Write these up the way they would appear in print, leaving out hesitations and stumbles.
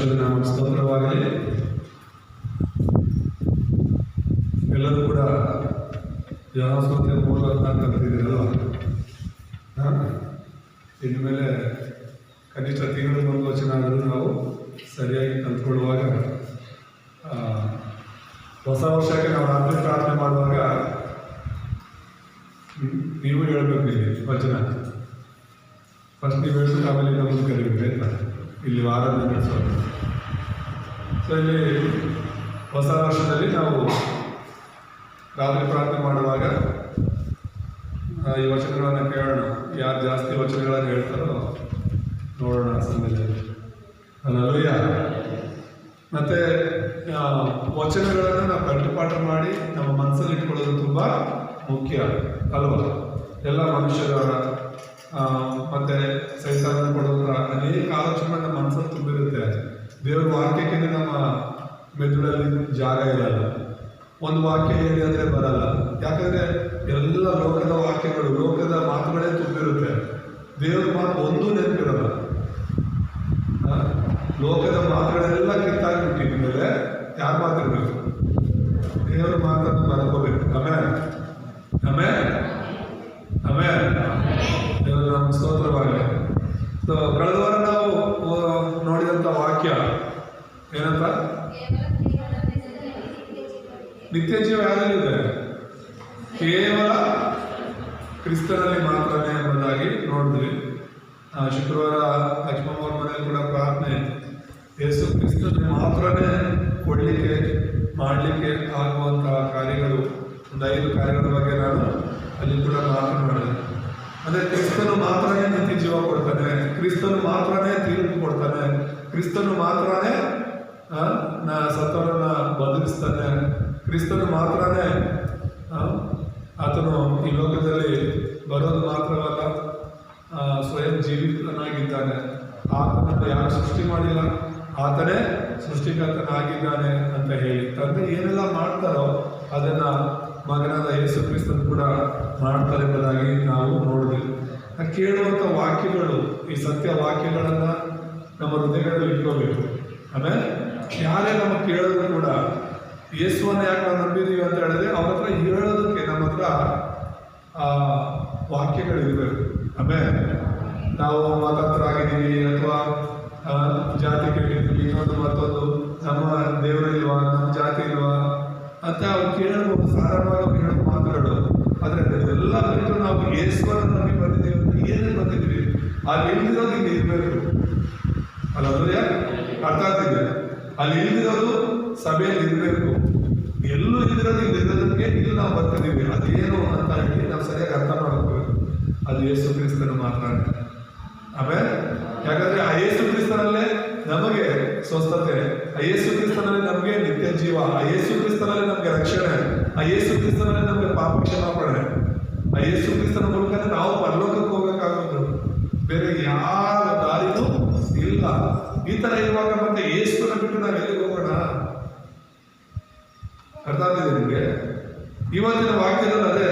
ಪರಿಶುದ್ಧ ನಾಮಕ್ಕೆ ಸ್ತೋತ್ರವಾಗಲಿ. ಎಲ್ಲರೂ ಕೂಡ ಜನಸ್ವತೆ ಮೂಲ ಅಂತ ಕಲ್ತಿದ್ದೀರಲ್ವ? ಇನ್ಮೇಲೆ ಕನಿಷ್ಠ ತಿಂಗಳು ಒಂದು ವಚನ ಆದರೂ ನಾವು ಸರಿಯಾಗಿ ಕಲ್ತ್ಕೊಳ್ಳುವಾಗ, ಹೊಸ ವರ್ಷಕ್ಕೆ ನಾವು ರಾತ್ರಿ ಪ್ರಾರ್ಥನೆ ಮಾಡುವಾಗ ನೀವು ಹೇಳಬೇಕು. ಇಲ್ಲಿ ವಚನ ಫಸ್ಟ್ ನೀವು ಹೇಳ್ಬೇಕು, ಆಮೇಲೆ ನಮ್ಮನ್ನು ಕರಿಬೇಕು ಆಯ್ತಾ? ಇಲ್ಲಿ ಆರಾಧನೆ ನಡೆಸೋದು. ಸೊ ಇಲ್ಲಿ ಹೊಸ ವರ್ಷದಲ್ಲಿ ನಾವು ರಾತ್ರಿ ಪ್ರಾರ್ಥನೆ ಮಾಡುವಾಗ ಈ ವಚನಗಳನ್ನು ಕೇಳೋಣ. ಯಾರು ಜಾಸ್ತಿ ವಚನಗಳನ್ನು ಹೇಳ್ತಾರೋ ನೋಡೋಣ ಸಮಯದಲ್ಲಿ. ಅಲ್ಲೂಯ್ಯ. ಮತ್ತು ವಚನಗಳನ್ನು ನಾವು ಕಂಠಪಾಠ ಮಾಡಿ ನಮ್ಮ ಮನಸ್ಸಲ್ಲಿ ಇಟ್ಕೊಳ್ಳೋದು ತುಂಬ ಮುಖ್ಯ ಅಲ್ವಾ? ಎಲ್ಲ ಮನುಷ್ಯರ ಮತ್ತು ಸೈತಾನ ಕೊಡುವಂಥ ಅನೇಕ ಆಲೋಚನೆ ನಮ್ಮ ಮನಸ್ಸಲ್ಲಿ ತುಂಬಿರುತ್ತೆ. ದೇವರ ವಾಕ್ಯಕ್ಕೆ ನಮ್ಮ ಮೆದುಳಲ್ಲಿ ಜಾಗ ಇರಲ್ಲ. ಒಂದು ವಾಕ್ಯ ಹೇಳಿ ಅಂದರೆ ಬರಲ್ಲ. ಯಾಕಂದರೆ ಎಲ್ಲ ಲೋಕದ ವಾಕ್ಯಗಳು, ಲೋಕದ ಮಾತುಗಳೇ ತುಂಬಿರುತ್ತೆ. ದೇವರ ಮಾತು ಒಂದೂ ನೆನಪಿರಲ್ಲ. ಲೋಕದ ಮಾತುಗಳೆಲ್ಲ ಕಿತ್ತಾಗಿಬಿಟ್ಟಿದ ಮೇಲೆ ಯಾರು ಮಾತಿರ್ಬೇಕು? ದೇವರ ಮಾತನ್ನು ಬರ್ಕೋಬೇಕು. ಆಮೇಲೆ ಆಮೇಲೆ ಆಮೇಲೆ ದೇವರ ನಮ್ಮ ಸ್ತೋತ್ರವಾಗಲಿ. ಸೊ ಕಳೆದ ವಾರ ನಾವು ನೋಡಿದಂಥ ವಾಕ್ಯ ಏನಂತ? ನಿತ್ಯ ಜೀವ ಯಾರಲ್ಲಿದೆ? ಕೇವಲ ಕ್ರಿಸ್ತನಲ್ಲಿ ಮಾತ್ರನೇ ಎಂಬುದಾಗಿ ನೋಡಿದ್ವಿ. ಶುಕ್ರವಾರ ಲಕ್ಷ್ಮಮ್ಮ ಅವ್ರ ಮನೆಯಲ್ಲಿ ಕೂಡ ಪ್ರಾರ್ಥನೆ ಇತ್ತು. ಯೇಸು ಕ್ರಿಸ್ತನಲ್ಲಿ ಮಾತ್ರನೇ ಕೊಡಲಿಕ್ಕೆ ಮಾಡಲಿಕ್ಕೆ ಆಗುವಂತಹ ಕಾರ್ಯಗಳು, ಒಂದು 5 ಕಾರ್ಯಗಳ ಬಗ್ಗೆ ನಾನು ಅಲ್ಲಿ ಕೂಡ ಮಾತನಾಡಿದೆ. ಅಂದರೆ ಕ್ರಿಸ್ತನು ಮಾತ್ರನೇ ನಿತ್ಯ ಜೀವ ಕೊಡ್ತಾನೆ, ಕ್ರಿಸ್ತನು ಮಾತ್ರನೇ ತೀರ್ಪು ಕೊಡ್ತಾನೆ, ಕ್ರಿಸ್ತನು ಮಾತ್ರನೇ ಸತ್ತವರನ್ನ ಬದಲಿಸ್ತಾನೆ, ಕ್ರಿಸ್ತನು ಮಾತ್ರನೇ ಆತನು ಈ ಲೋಕದಲ್ಲಿ ಬರೋದು ಮಾತ್ರವಲ್ಲ, ಸ್ವಯಂ ಜೀವಿತನಾಗಿದ್ದಾನೆ. ಆತನನ್ನು ಯಾರು ಸೃಷ್ಟಿ ಮಾಡಿಲ್ಲ, ಆತನೇ ಸೃಷ್ಟಿಕರ್ತನಾಗಿದ್ದಾನೆ ಅಂತ ಹೇಳಿ ತಂದೆ ಏನೆಲ್ಲ ಮಾಡ್ತಾರೋ ಅದನ್ನು ಮಗನಾದ ಯೇಸು ಕ್ರಿಸ್ತನು ಕೂಡ ಮಾಡ್ತಾರೆ ಎಂಬುದಾಗಿ ನಾವು ನೋಡಿದ್ವಿ. ಕೇಳುವಂಥ ವಾಕ್ಯಗಳು, ಈ ಸತ್ಯ ವಾಕ್ಯಗಳನ್ನು ನಮ್ಮ ಹೃದಯಗಳಲ್ಲಿ ಇಟ್ಕೋಬೇಕು. ಆಮೇಲೆ ಯಾರೇ ನಮ್ಮ ಕೇಳೋದು ಕೂಡ ಯೇಸುವನ್ನು ಯಾಕೆ ನಾವು ನಂಬಿದ್ದೀವಿ ಅಂತ ಹೇಳಿದ್ರೆ ಅವ್ರ ಹತ್ರ ಹೇಳೋದಕ್ಕೆ ನಮ್ಮ ಹತ್ರ ವಾಕ್ಯಗಳಿರಬೇಕು. ಆಮೇಲೆ ನಾವು ಮತಾಂತರಾಗಿದ್ದೀವಿ ಅಥವಾ ಜಾತಿ ಕೇಳಿದ್ದೀವಿ, ಇನ್ನೊಂದು ಮತ್ತೊಂದು, ನಮ್ಮ ದೇವರಿಲ್ವಾ, ನಮ್ಮ ಜಾತಿ ಇಲ್ವಾ ಅಂತ ಅವ್ರು ಕೇಳಬಹುದು, ಸಾಧಾರಣವಾಗಿ ಹೇಳೋ ಮಾತುಗಳು. ಆದರೆ ಇದೆಲ್ಲ ಬಿಟ್ಟು ನಾವು ಯೇಸುವನ್ನು ನಂಬಿ ಬಂದಿದ್ದೀವಿ ಅಂತ ಏನೇ ಬಂದಿದ್ವಿ ಅಲ್ಲಿ ಇಲ್ದಿರೋದು ಇಲ್ಲಿ ಇರಬೇಕು. ಅಲ್ಲೇ ಅರ್ಥ ಆಗ್ತಿದೆ? ಅಲ್ಲಿ ಇಲ್ದಿರೋದು ಸಭೆಯಲ್ಲಿ ಇರಬೇಕು. ಎಲ್ಲೂ ಇಲ್ದಿರೋದು ಇಲ್ಲಿ ಇರೋದಕ್ಕೆ ಇಲ್ಲಿ ನಾವು ಬರ್ತಿದ್ದೀವಿ. ಅದೇನು ಅಂತ ಹೇಳಿ ನಾವು ಸರಿಯಾಗಿ ಅರ್ಥ ಮಾಡ್ಕೋಬೇಕು. ಅದು ಯೇಸು ಕ್ರಿಸ್ತನು ಮಾತ್ರ. ಆಮೇಲೆ ಯಾಕಂದ್ರೆ ಆ ಯೇಸು ಕ್ರಿಸ್ತನಲ್ಲೇ ನಮಗೆ ಸ್ವಸ್ಥತೆ, ಆ ಯೇಸು ಕ್ರಿಸ್ತನಲ್ಲಿ ನಮಗೆ ನಿತ್ಯ ಜೀವ, ಆ ಯೇಸು ಕ್ರಿಸ್ತನಲ್ಲಿ ನಮಗೆ ರಕ್ಷಣೆ, ಆ ಯೇಸು ಕ್ರಿಸ್ತನಲ್ಲಿ ನಮಗೆ ಪಾಪ ಕ್ಷಮಾಪಣೆ, ಆ ಯೇಸು ಕ್ರಿಸ್ತನ ಮೂಲಕ ನಾವು ಪರಲೋಕಕ್ಕೆ ಹೋಗಬೇಕಾಗೋದು. ಬೇರೆ ಯಾವ ದಾರಿನೂ ಇಲ್ಲ. ಈ ತರ ಇರುವಾಗ ಮತ್ತೆ ಯೇಸುನ ಬಿಟ್ಟು ನಾವು ಎಲ್ಲಿಗೆ ಹೋಗೋಣ? ಅರ್ಥ ಆಗ್ತಿದೆ ನಿಮಗೆ? ಇವತ್ತಿನ ವಾಕ್ಯದಲ್ಲಿ ಅದೇ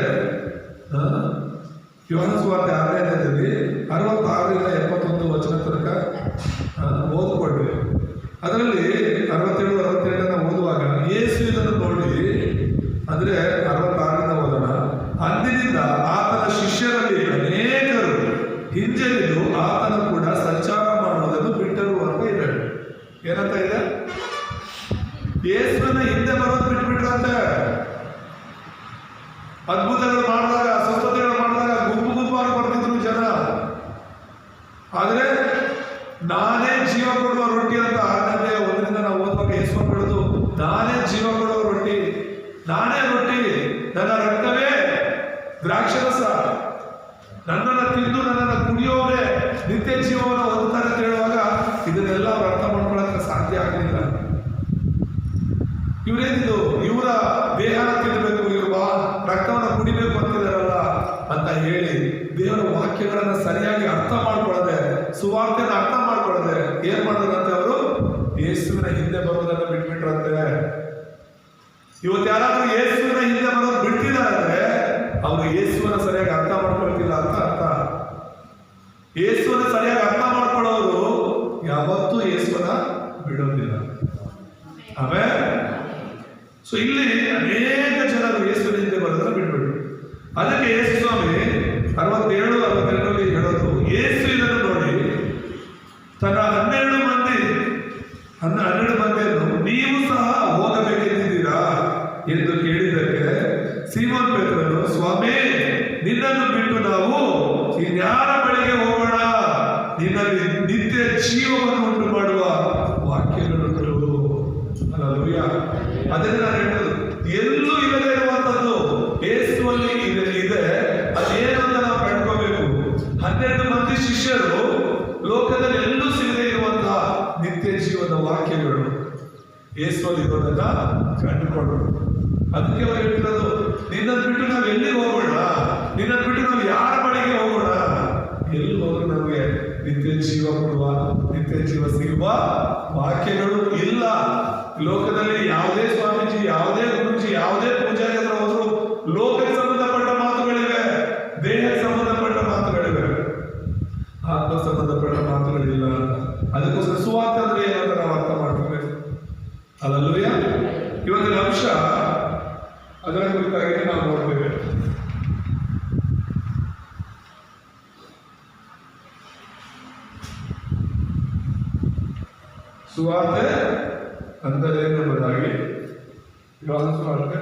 ಯೋಹಾನ ಸುವಾರ್ತೆ 6ನೇ ಅಧ್ಯಾಯದಲ್ಲಿ 66ರಿಂದ 71 ವಚನ ತನಕ ಓದ್ಕೊಂಡ್ವಿ. ಅದರಲ್ಲಿ 67, 68 ಓದುವಾಗ ಯೇಸು ಇದನ್ನು ನೋಡಿ, ಅಂದ್ರೆ 66ರಿಂದ ಓದೋಣ. ಅಂದಿನಿಂದ ಆತನ ಶಿಷ್ಯರಲ್ಲಿ ಅನೇಕರು ಹಿಂಜರಿದು ಆತನ ಕೂಡ ಸಂಚಾರ ಮಾಡುವುದನ್ನು ಬಿಟ್ಟರು ಅಂತ ಇದೆ. ಏನಂತ ಇದೆ? ಯೇಸುವಿನ ಹಿಂದೆ ಬರೋದು ಬಿಟ್ಬಿಟ್ರಂತೆ. ಅದ್ಭುತಗಳು ಮಾಡಿದಾಗ, ಸ್ವಸ್ಥತೆಗಳು ಮಾಡಿದಾಗ ಗುಂಪು ಗುಂಪಾಗಿ ಬರ್ತಿದ್ರು ಜನ. ಆದ್ರೆ ನಾನೇ ಜೀವ ಕೊಡುವ ರೊಟ್ಟಿ ಅಂತ 6ನೇ 1ರಿಂದ ನಾವು ಓದುವಾಗ ಯೇಸು ಹೇಳೋದು, ನಾನೇ ಜೀವ ಕೊಡುವ ರೊಟ್ಟಿ, ನಾನೇ ರೊಟ್ಟಿ, ನನ್ನ ರಕ್ತವೇ ದ್ರಾಕ್ಷರಸ, ನನ್ನನ್ನು ತಿಂದು ನನ್ನನ್ನು ಕುಡಿಯೋರೇ ನಿತ್ಯ ಜೀವವನ್ನು ಹೊಂದುತ್ತಾರೆ ಅಂತ ಹೇಳುವಾಗ ಇದನ್ನೆಲ್ಲ ಅವ್ರು ಅರ್ಥ ಮಾಡ್ಕೊಳ್ಳೋಕೆ ಸಾಧ್ಯ ಆಗಲಿಲ್ಲ. ಇವರೇನಿದು, ಇವರ ದೇಹನ ತಿನ್ನಬೇಕು, ಇವರು ರಕ್ತವನ್ನು ಕುಡಿಬೇಕು ಅಂತಿದಾರಲ್ಲ ಅಂತ ಹೇಳಿ ದೇವರ ವಾಕ್ಯಗಳನ್ನು ಸರಿಯಾಗಿ ಅರ್ಥ ಮಾಡ್ಕೊಳ್ಳದೆ, ಸುವಾರ್ತೆಯನ್ನು ಅರ್ಥ ಮಾಡ್ಕೊಳ್ಳದೆ ಏನ್ ಮಾಡಿದ್ರಂತೆ? ಅವರು ಯೇಸುವಿನ ಹಿಂದೆ ಬರೋದನ್ನು ಬಿಟ್ಬಿಟ್ರಂತೆ. ಇವತ್ತು ಯಾರಾದ್ರೂ ಯೇಸುವಿನ ಹಿಂದೆ ಬರೋದು ಬಿಡ್ತಿದಾರಂದ್ರೆ ಅವರು ಯೇಸುವನ್ನ ಸರಿಯಾಗಿ ಅರ್ಥ ಮಾಡ್ಕೊಳ್ತಿಲ್ಲ ಅಂತ ಅರ್ಥ. ಯೇಸುವನ್ನ ಸರಿಯಾಗಿ ಅರ್ಥ ಮಾಡ್ಕೊಳ್ಳೋರು ಯಾವತ್ತೂ ಯೇಸುವನ್ನ ಬಿಡೋದು 12 ಮಂದಿಯನ್ನು ನೀವು ಸಹ ಹೋಗಬೇಕೆಂದಿದ್ದೀರಾ ಎಂದು ಕೇಳಿದ್ದಕ್ಕೆ ಸೀಮೋನ್ ಪೇತ್ರನು, ಸ್ವಾಮಿ, ನಿನ್ನನ್ನು ಬಿಟ್ಟು ನಾವು ಇನ್ಯಾರ ಬಳಿಗೆ ಹೋಗೋಣ? ನಿನ್ನಲ್ಲಿ ನಿತ್ಯ ಜೀವವನ್ನು ಉಂಟು ಮಾಡುವ ವಾಕ್ಯಗಳುಂಟು. ಹಲ್ಲೆಲೂಯಾ. ಅದನ್ನ ನಾನು ಹೇಳೋದು, ಎಲ್ಲೂ ಇಲ್ಲದೆ ಇರುವಂತದ್ದು ಯೇಸುವಲ್ಲಿ ಇದೆ. ಅದೇನು ಅಂತ ನಾವು ಕಂಡ್ಕೋಬೇಕು. 12 ಮಂದಿ ಶಿಷ್ಯರು ಲೋಕದಲ್ಲಿ ಎಲ್ಲೂ ಸಿಗದೆ ಇರುವಂತಹ ನಿತ್ಯ ಜೀವನ ವಾಕ್ಯಗಳು ಯೇಸುವಲ್ಲಿ ಇರೋದನ್ನ ಕಂಡುಕೊಂಡ್ರು. ಅದಕ್ಕೆ ಅವ್ರು ಹೇಳ್ತಿರೋದು, ನಿನ್ನನ್ನು ಬಿಟ್ಟು ನಾವು ಎಲ್ಲಿಗೆ ಹೋಗೋಣ? ನಿನ್ನನ್ನು ಬಿಟ್ಟು ನಾವು ಯಾರ ಬಳಿಗೆ ಹೋಗೋಣ? ಎಲ್ಲಿ ಹೋದ್ರು ನಮಗೆ ನಿತ್ಯ ಜೀವ ಕೊಡುವ, ನಿತ್ಯ ಜೀವ ಸಿಗುವ ವಾಕ್ಯಗಳು ಇಲ್ಲ. ಲೋಕದಲ್ಲಿ ಯಾವುದೇ ಸ್ವಾಮೀಜಿ, ಯಾವುದೇ ಗುರುಜಿ, ಯಾವುದೇ ಪೂಜಾರಿ ಹತ್ರ ಹೋದ್ರು ಲೋಕಕ್ಕೆ ಸಂಬಂಧಪಟ್ಟ ಮಾತುಗಳಿವೆ, ದೇಹಕ್ಕೆ ಸಂಬಂಧಪಟ್ಟ ಮಾತುಗಳಿವೆ, ಆತ್ಮ ಸಂಬಂಧಪಟ್ಟ ಮಾತುಗಳಿಲ್ಲ. ಅದಕ್ಕೋಸ್ಕರ ಸುವಾರ್ತೆ ಅಂದ್ರೆ ಏನಂತ ನಾವು ಅರ್ಥ ಮಾಡ್ಕೋಬೇಕು. ಹಲ್ಲೆಲೂಯಾ. ಇವತ್ತಿನ ಅಂಶ ಅದರ ಕುರಿತಾಗಿ ನಾವು ನೋಡ್ತೇವೆ. ಸುವಾರ್ತೆ ಎಂಬುದಾಗಿ ಯೋಹಾನ ಸುವಾರ್ತೆ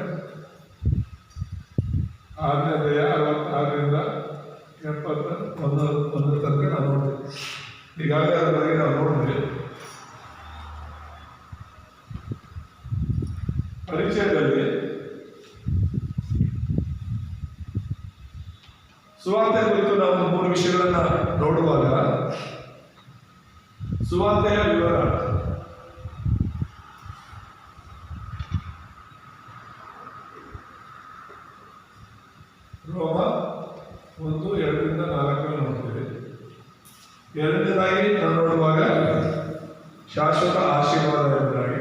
6ನೇ ಅಧ್ಯಾಯ 66ರಿಂದ 71 ತನಕ ನಾವು ನೋಡ್ತೀವಿ. ಈಗಾಗಲೇ ಅದರ ಬಗ್ಗೆ ನಾವು ನೋಡಿದ್ವಿ. ಪರಿಚಯದಲ್ಲಿ ಸುವಾರ್ತೆ ಕುರಿತು ನಾವು 3 ವಿಷಯಗಳನ್ನ ನೋಡುವಾಗ, ಸುವಾರ್ತೆಯ ವಿವರ, ರೋಮ 1:2-4 ನೋಡ್ತೀವಿ. ಎರಡನೇದಾಗಿ ನಾವು ನೋಡುವಾಗ ಶಾಶ್ವತ ಆಶೀರ್ವಾದ ಎಂಬುದಾಗಿ.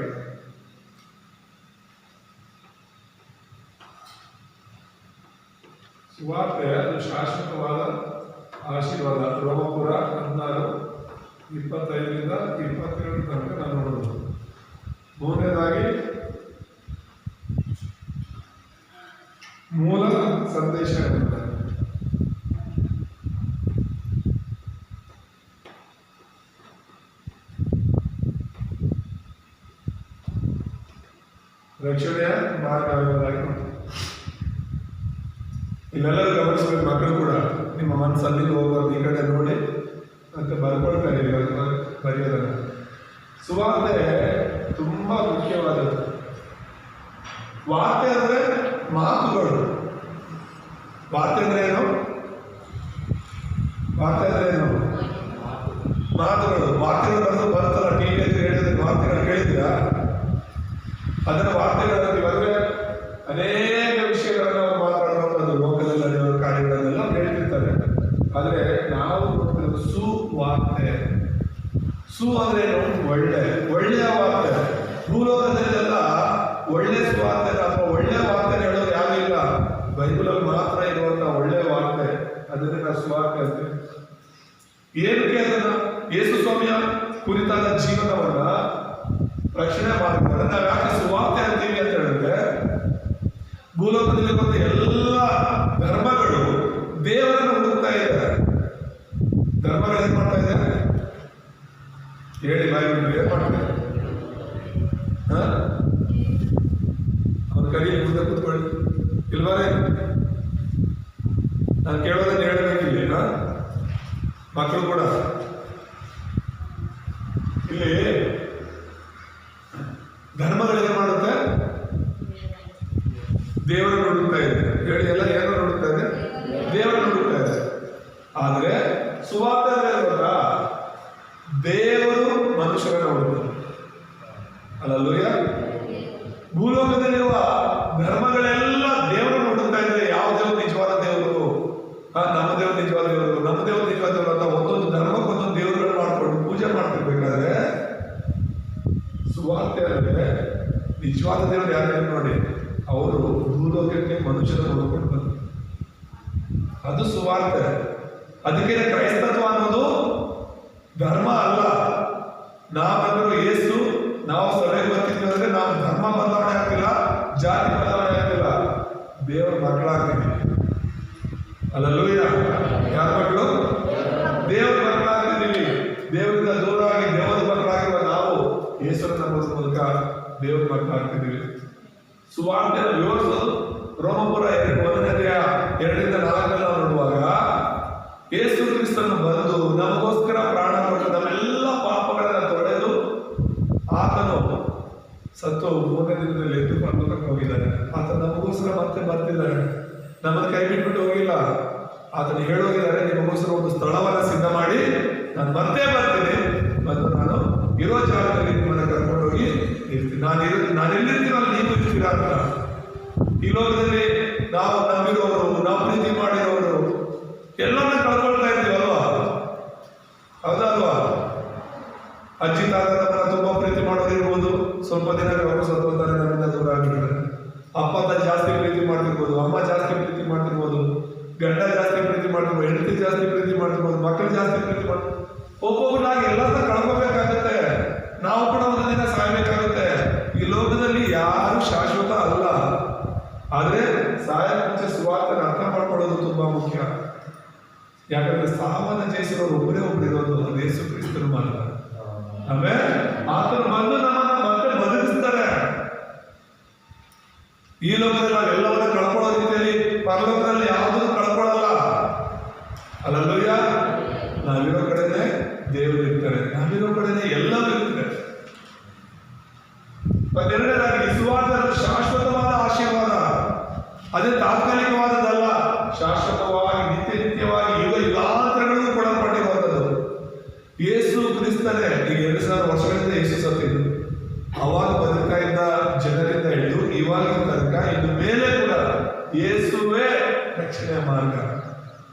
ಸುವಾರ್ತೆ ಅದು ಶಾಶ್ವತವಾದ ಆಶೀರ್ವಾದ. ರೋಮಪುರ 16:25-27 ತನಕ ನಾವು ನೋಡಬಹುದು. ಮೂರನೇದಾಗಿ ಮೂಲ ಸಂದೇಶ ಎಂಬುದಾಗಿ. ರಕ್ಷಣೆಯ ಮಾರ್ಗ ಎಂಬುದಾಗಿ ನೋಡ್ತೀವಿ. ಇಲ್ಲೆಲ್ಲರೂ ಗಮನಿಸಬೇಕು. ಮಕ್ಕಳು ಕೂಡ ನಿಮ್ಮ ಮನಸ್ಸಲ್ಲಿ ಹೋಗೋದು ಈ ಕಡೆ ನೋಡಿ ಅಂತ ಬರ್ಕೊಳ್ತಾರೆ ಬರೆಯೋದನ್ನ. ಸುವಾರ್ತೆ ತುಂಬಾ ಮುಖ್ಯವಾದದ್ದು. ವಾರ್ತೆ ಅಂದ್ರೆ ಮಾತುಗಳು. ವಾರ್ತೆ ಅಂದ್ರೆ ಏನು? ವಾರ್ತೆ ಅಂದ್ರೆ ಏನು? ಮಾತುಗಳು. ವಾರ್ತೆಗಳು ಬರ್ತಲ್ಲ ಟಿವಿಯಲ್ಲಿ, ರೇಡಿಯೋದಲ್ಲಿ ವಾರ್ತೆಗಳು ಕೇಳಿದ್ದೀರಾ? ಅದರ ವಾರ್ತೆಗಳನ್ನು ಇವಾಗಲೇ ಅನೇಕ ವಿಷಯಗಳನ್ನು ಮಾತಾಡುವಂಥದ್ದು, ಲೋಕದಲ್ಲಿ ನಡೆಯುವ ಕಾರ್ಯಗಳನ್ನೆಲ್ಲ ಹೇಳ್ತಿರ್ತಾರೆ. ಆದರೆ ನಾವು ನೋಡ್ತಿರೋದು ಸುವಾರ್ತೆ. ಸು ಅಂದ್ರೆ ಒಳ್ಳೆಯ ವಾರ್ತೆ. ಭೂಲೋಕದಲ್ಲೆಲ್ಲ ಒಳ್ಳೆ ಸುವಾರ್ತೆ ಅಥವಾ ಒಳ್ಳೆಯ ವಾರ್ತೆ ಹೇಳೋರು ಯಾರು ಇಲ್ಲ. ಬೈಬಲಲ್ಲಿ ಮಾತ್ರ ಇರುವಂತಹ ಒಳ್ಳೆಯ ವಾರ್ತೆ, ಅದನ್ನೇ ನಾವು ಸುವಾರ್ತೆ ಅಂತೀವಿ. ಏನಕ್ಕೆ ಅದನ್ನ ಯೇಸು ಸ್ವಾಮಿಯ ಕುರಿತಾದ ಜೀವನವನ್ನ, ರಕ್ಷಣೆ ಮಾಡ್ತಾರೆ ನಾವು ಯಾಕೆ ಸುವಾರ್ತೆ ಅಂತೀವಿ ಅಂತ ಹೇಳಿದ್ರೆ, ಭೂಲೋಕದಲ್ಲಿರುವಂತ ಎಲ್ಲ ಧರ್ಮಗಳು ದೇವರನ್ನು ಹುಡುಕ್ತಾ ಇದ್ದಾರೆ. ಧರ್ಮಗಳು ಏನ್ ಮಾಡ್ತಾ ಇದೆ ಹೇಳಿ? ಬಾಯ್ಬಿಟ್ಟು ಏನ್ ಮಾಡ್ತಾರೆ? ಅವ್ರ ಕೈಯಲ್ಲಿ ಮುಂದೆ ಕೂತ್ಕೊಳ್ಳಿ. ಇಲ್ವಾರೆ ನಾನು ಕೇಳೋದನ್ನ ಹೇಳಬೇಕಿಲ್ಲ. ಮಕ್ಕಳು ಕೂಡ ಇಲ್ಲಿ ಧರ್ಮಗಳಿಗೆ ಮಾಡುತ್ತೆ, ದೇವರನ್ನು ಹುಡುಕ್ತಾ ಇದೆ. ಹೇಳಿ, ಎಲ್ಲ ಏನೋ ಹುಡುಕ್ತಾ ಇದೆ? ದೇವರನ್ನು ಹುಡುಕ್ತಾ ಇದೆ. ಆದ್ರೆ ಸುವಾರ್ತೆ ಗೊತ್ತಾ? ದೇವರು ಮನುಷ್ಯರನ್ನು ಹುಡುಕ್ತಾರೆ. ಹಲ್ಲೆಲೂಯಾ. ಭೂಲೋಕದಲ್ಲಿರುವ ಧರ್ಮಗಳೆಲ್ಲ ದೇವರನ್ನು ಹುಡುಕ್ತಾ ಇದ್ದಾರೆ. ಯಾವ ದೇವರು ನಿಜವಾದ ದೇವರು? ನಮ್ಮ ದೇವರು ನಿಜವಾದ ದೇವರು, ನಮ್ಮ ದೇವರು ನಿಜವಾದ ದೇವರು ಅಂತ ಒಂದೊಂದು ಧರ್ಮಕ್ಕೆ ಒಂದೊಂದು ದೇವರುಗಳು ಮಾಡ್ಕೊಂಡು ಪೂಜೆ ಮಾಡ್ತಿರ್ಬೇಕಾದ್ರೆ, ಸುವಾರ್ತೆ ಅಂದ್ರೆ ನಿಜವಾದ ದೇವರು ಯಾರು ನೋಡಿ, ಅವರು ಭೂಲೋಕಕ್ಕೆ ಮನುಷ್ಯರನ್ನು ಹುಡುಕೊಂಡು ಬಂದರು. ಅದು ಸುವಾರ್ತೆ. ಅದಕ್ಕೆ ಕ್ರೈಸ್ತತ್ವ ಅನ್ನೋದು ಧರ್ಮ ಅಲ್ಲ. ನಾವೆಲ್ಲರೂ ಯೇಸು ನಾವು ಸಭೆಗೆ ಬರ್ತಿದ್ವಿ ಅಂದ್ರೆ ನಾವು ಧರ್ಮ ಬದಲಾವಣೆ ಆಗ್ತಿಲ್ಲ, ಜಾತಿ ಬದಲಾವಣೆ ಆಗ್ತಿಲ್ಲ, ದೇವರ ಮಕ್ಕಳಾಗ್ತೀವಿ. ಹಲ್ಲೆಲೂಯಾ. ಯಾರ ಮಕ್ಕಳು? ದೇವರ ಮಕ್ಕಳಾಗ್ತಿದ್ದೀವಿ. ದೇವರಿಂದ ದೂರ ಆಗಿ ದೇವರ ಮಕ್ಕಳಾಗಿರುವ ನಾವು ಯೇಸುವಿನ ನಂಬೋದ್ರ ಮೂಲಕ ದೇವರ ಮಕ್ಕಳಾಗ್ತಿದ್ದೀವಿ. ಸುವಾರ್ತೆ ವಿವರಿಸೋದು ರೋಮಪುರ 1:2-4 ನಾವು ನೋಡುವಾಗ ಯೇಸು ಕ್ರಿಸ್ತನು ಬಂದು ನಮಗೋಸ್ಕರ ಪ್ರಾಣ ಕೊಟ್ಟು ನಮ್ಮೆಲ್ಲ ಪಾಪಗಳನ್ನ ತೊಳೆದು ಆತನು ಸತ್ತು 3ನೇ ದಿನದಲ್ಲಿ ಎದ್ದು ಪರಲೋಕಕ್ಕೆ ಹೋಗಿದ್ದಾನೆ. ಆತ ನಮಗೋಸ್ಕರ ಮತ್ತೆ ಬರ್ತಿದ್ದಾನೆ, ನಮ್ಮನ್ನು ಕೈ ಬಿಟ್ಬಿಟ್ಟು ಹೋಗಿಲ್ಲ. ಆತನು ಹೇಳೋಗಿದ್ದಾರೆ, ನಿಮಗೋಸ್ಕರ ಒಂದು ಸ್ಥಳವನ್ನ ಸಿದ್ಧ ಮಾಡಿ ನಾನು ಮತ್ತೆ ಬರ್ತೀನಿ ಮತ್ತು ನಾನು ಇರೋ ಜಾಗದಲ್ಲಿ ನಿಮ್ಮನ್ನ ಕರ್ಕೊಂಡು ಹೋಗಿ ಇರ್ತೀನಿ. ನಾನು ಎಲ್ಲಿರ್ತೀನೋ ಅಲ್ಲಿ ನೀವು ಇರ್ತೀರಾ ಅಂತ. ಈ ಲೋಕದಲ್ಲಿ ನಾವು ನಂಬಿರೋರು, ನಾವು ಪ್ರೀತಿ ಮಾಡಿರೋರು ಎಲ್ಲವನ್ನ ಕಳ್ಕೊಳ್ತಾ ಇರ್ತೀವಲ್ವಾ? ಹೌದಲ್ವಾ? ಅಜ್ಜಿ ತಾತ ನಮ್ಮನ್ನ ತುಂಬಾ ಪ್ರೀತಿ ಮಾಡೋದಿರ್ಬೋದು, ಸ್ವಲ್ಪ ದಿನಗಳು ಸ್ವಲ್ಪತಾರೆ ನಮ್ಮಿಂದ ದೂರ ಆಗಿರ್ತಾರೆ. ಅಪ್ಪ ಜಾಸ್ತಿ ಪ್ರೀತಿ ಮಾಡ್ತಿರ್ಬೋದು, ಅಮ್ಮ ಜಾಸ್ತಿ ಪ್ರೀತಿ ಮಾಡ್ತಿರ್ಬೋದು, ಗಂಡ ಜಾಸ್ತಿ ಪ್ರೀತಿ ಮಾಡ್ತಿರ್ಬೋದು, ಹೆಂಡತಿ ಜಾಸ್ತಿ ಪ್ರೀತಿ ಮಾಡ್ತಿರ್ಬೋದು, ಮಕ್ಕಳು ಜಾಸ್ತಿ ಪ್ರೀತಿ ಮಾಡ್ತಿರ್ಬೋದು. ಒಬ್ಬೊಬ್ಬನಾಗಿ ಎಲ್ಲರನ್ನ ಕಳ್ಕೋಬೇಕಾಗುತ್ತೆ. ನಾವು ಕೂಡ ಒಂದು ದಿನ ಸಾಯ್ಬೇಕಾಗುತ್ತೆ. ಈ ಲೋಕದಲ್ಲಿ ಯಾರು ಶಾಶ್ವತ ಅಲ್ಲ. ಆದ್ರೆ ಸಾಯ ಮುಂಚೆ ಸುವಾರ್ತೆನ ಅರ್ಥ ಮಾಡ್ಕೊಳ್ಳೋದು ತುಂಬಾ ಮುಖ್ಯ. ಯಾಕಂದ್ರೆ ಸಾವನ್ನ ಜಯಿಸಿರೋರು ಒಬ್ಬರೇ ಇರೋದು, ಅದು ಯೇಸು ಕ್ರಿಸ್ತನು ಮಾತ್ರ. ಆಮೇಲೆ ಆತನು ಬಂದು ನಮ್ಮನ್ನ ಮತ್ತೆ ಬದುಕಿಸ್ತಾರೆ. ಈ ಲೋಕದಲ್ಲಿ ನಾವು ಎಲ್ಲವನ್ನ ಕಳ್ಕೊಳ್ಳೋ ರೀತಿಯಲ್ಲಿ ಪರಲೋಕದಲ್ಲಿ ಯಾವುದನ್ನು ಕಳ್ಕೊಳ್ಳಲ್ಲ. ಅಲ್ಲಲ್ಲೂಯ್ಯ. ನಾವಿರೋ ಕಡೆನೆ ದೇವರು ಇರ್ತಾರೆ, ನಾವಿರೋ ಕಡೆನೆ ಎಲ್ಲವೂ ಇರ್ತಾರೆ. ಎರಡನೇದಾಗಿ ಸುವಾರ್ತೆ ಶಾಶ್ವತವಾದ ಆಶೀರ್ವಾದ. ಅದೇ ತಾತ್ಕಾಲಿಕವಾದದಲ್ಲ, ಶಾಶ್ವತವಾಗಿ ನಿತ್ಯವಾಗಿ ಯುಗ ಯುಗಾಂತರಗಳಿಗೂ ಕೊಡಲ್ಪಟ್ಟಿರುವಂಥದ್ದು. ಯೇಸು ಕ್ರಿಸ್ತನೇ ಈಗ 2000 ವರ್ಷಗಳಿಂದ ಯೇಸು ಸತ್ತಿದ್ದು. ಅವಾಗ ಬದುಕ್ತಾ ಇದ್ದ ಜನರಿಂದ ಹಿಡಿದು ಇವಾಗ ತನಕ ಇನ್ನು ಮೇಲೆ ಕೂಡ ಯೇಸುವೇ ರಕ್ಷಣೆಯ ಮಾರ್ಗ.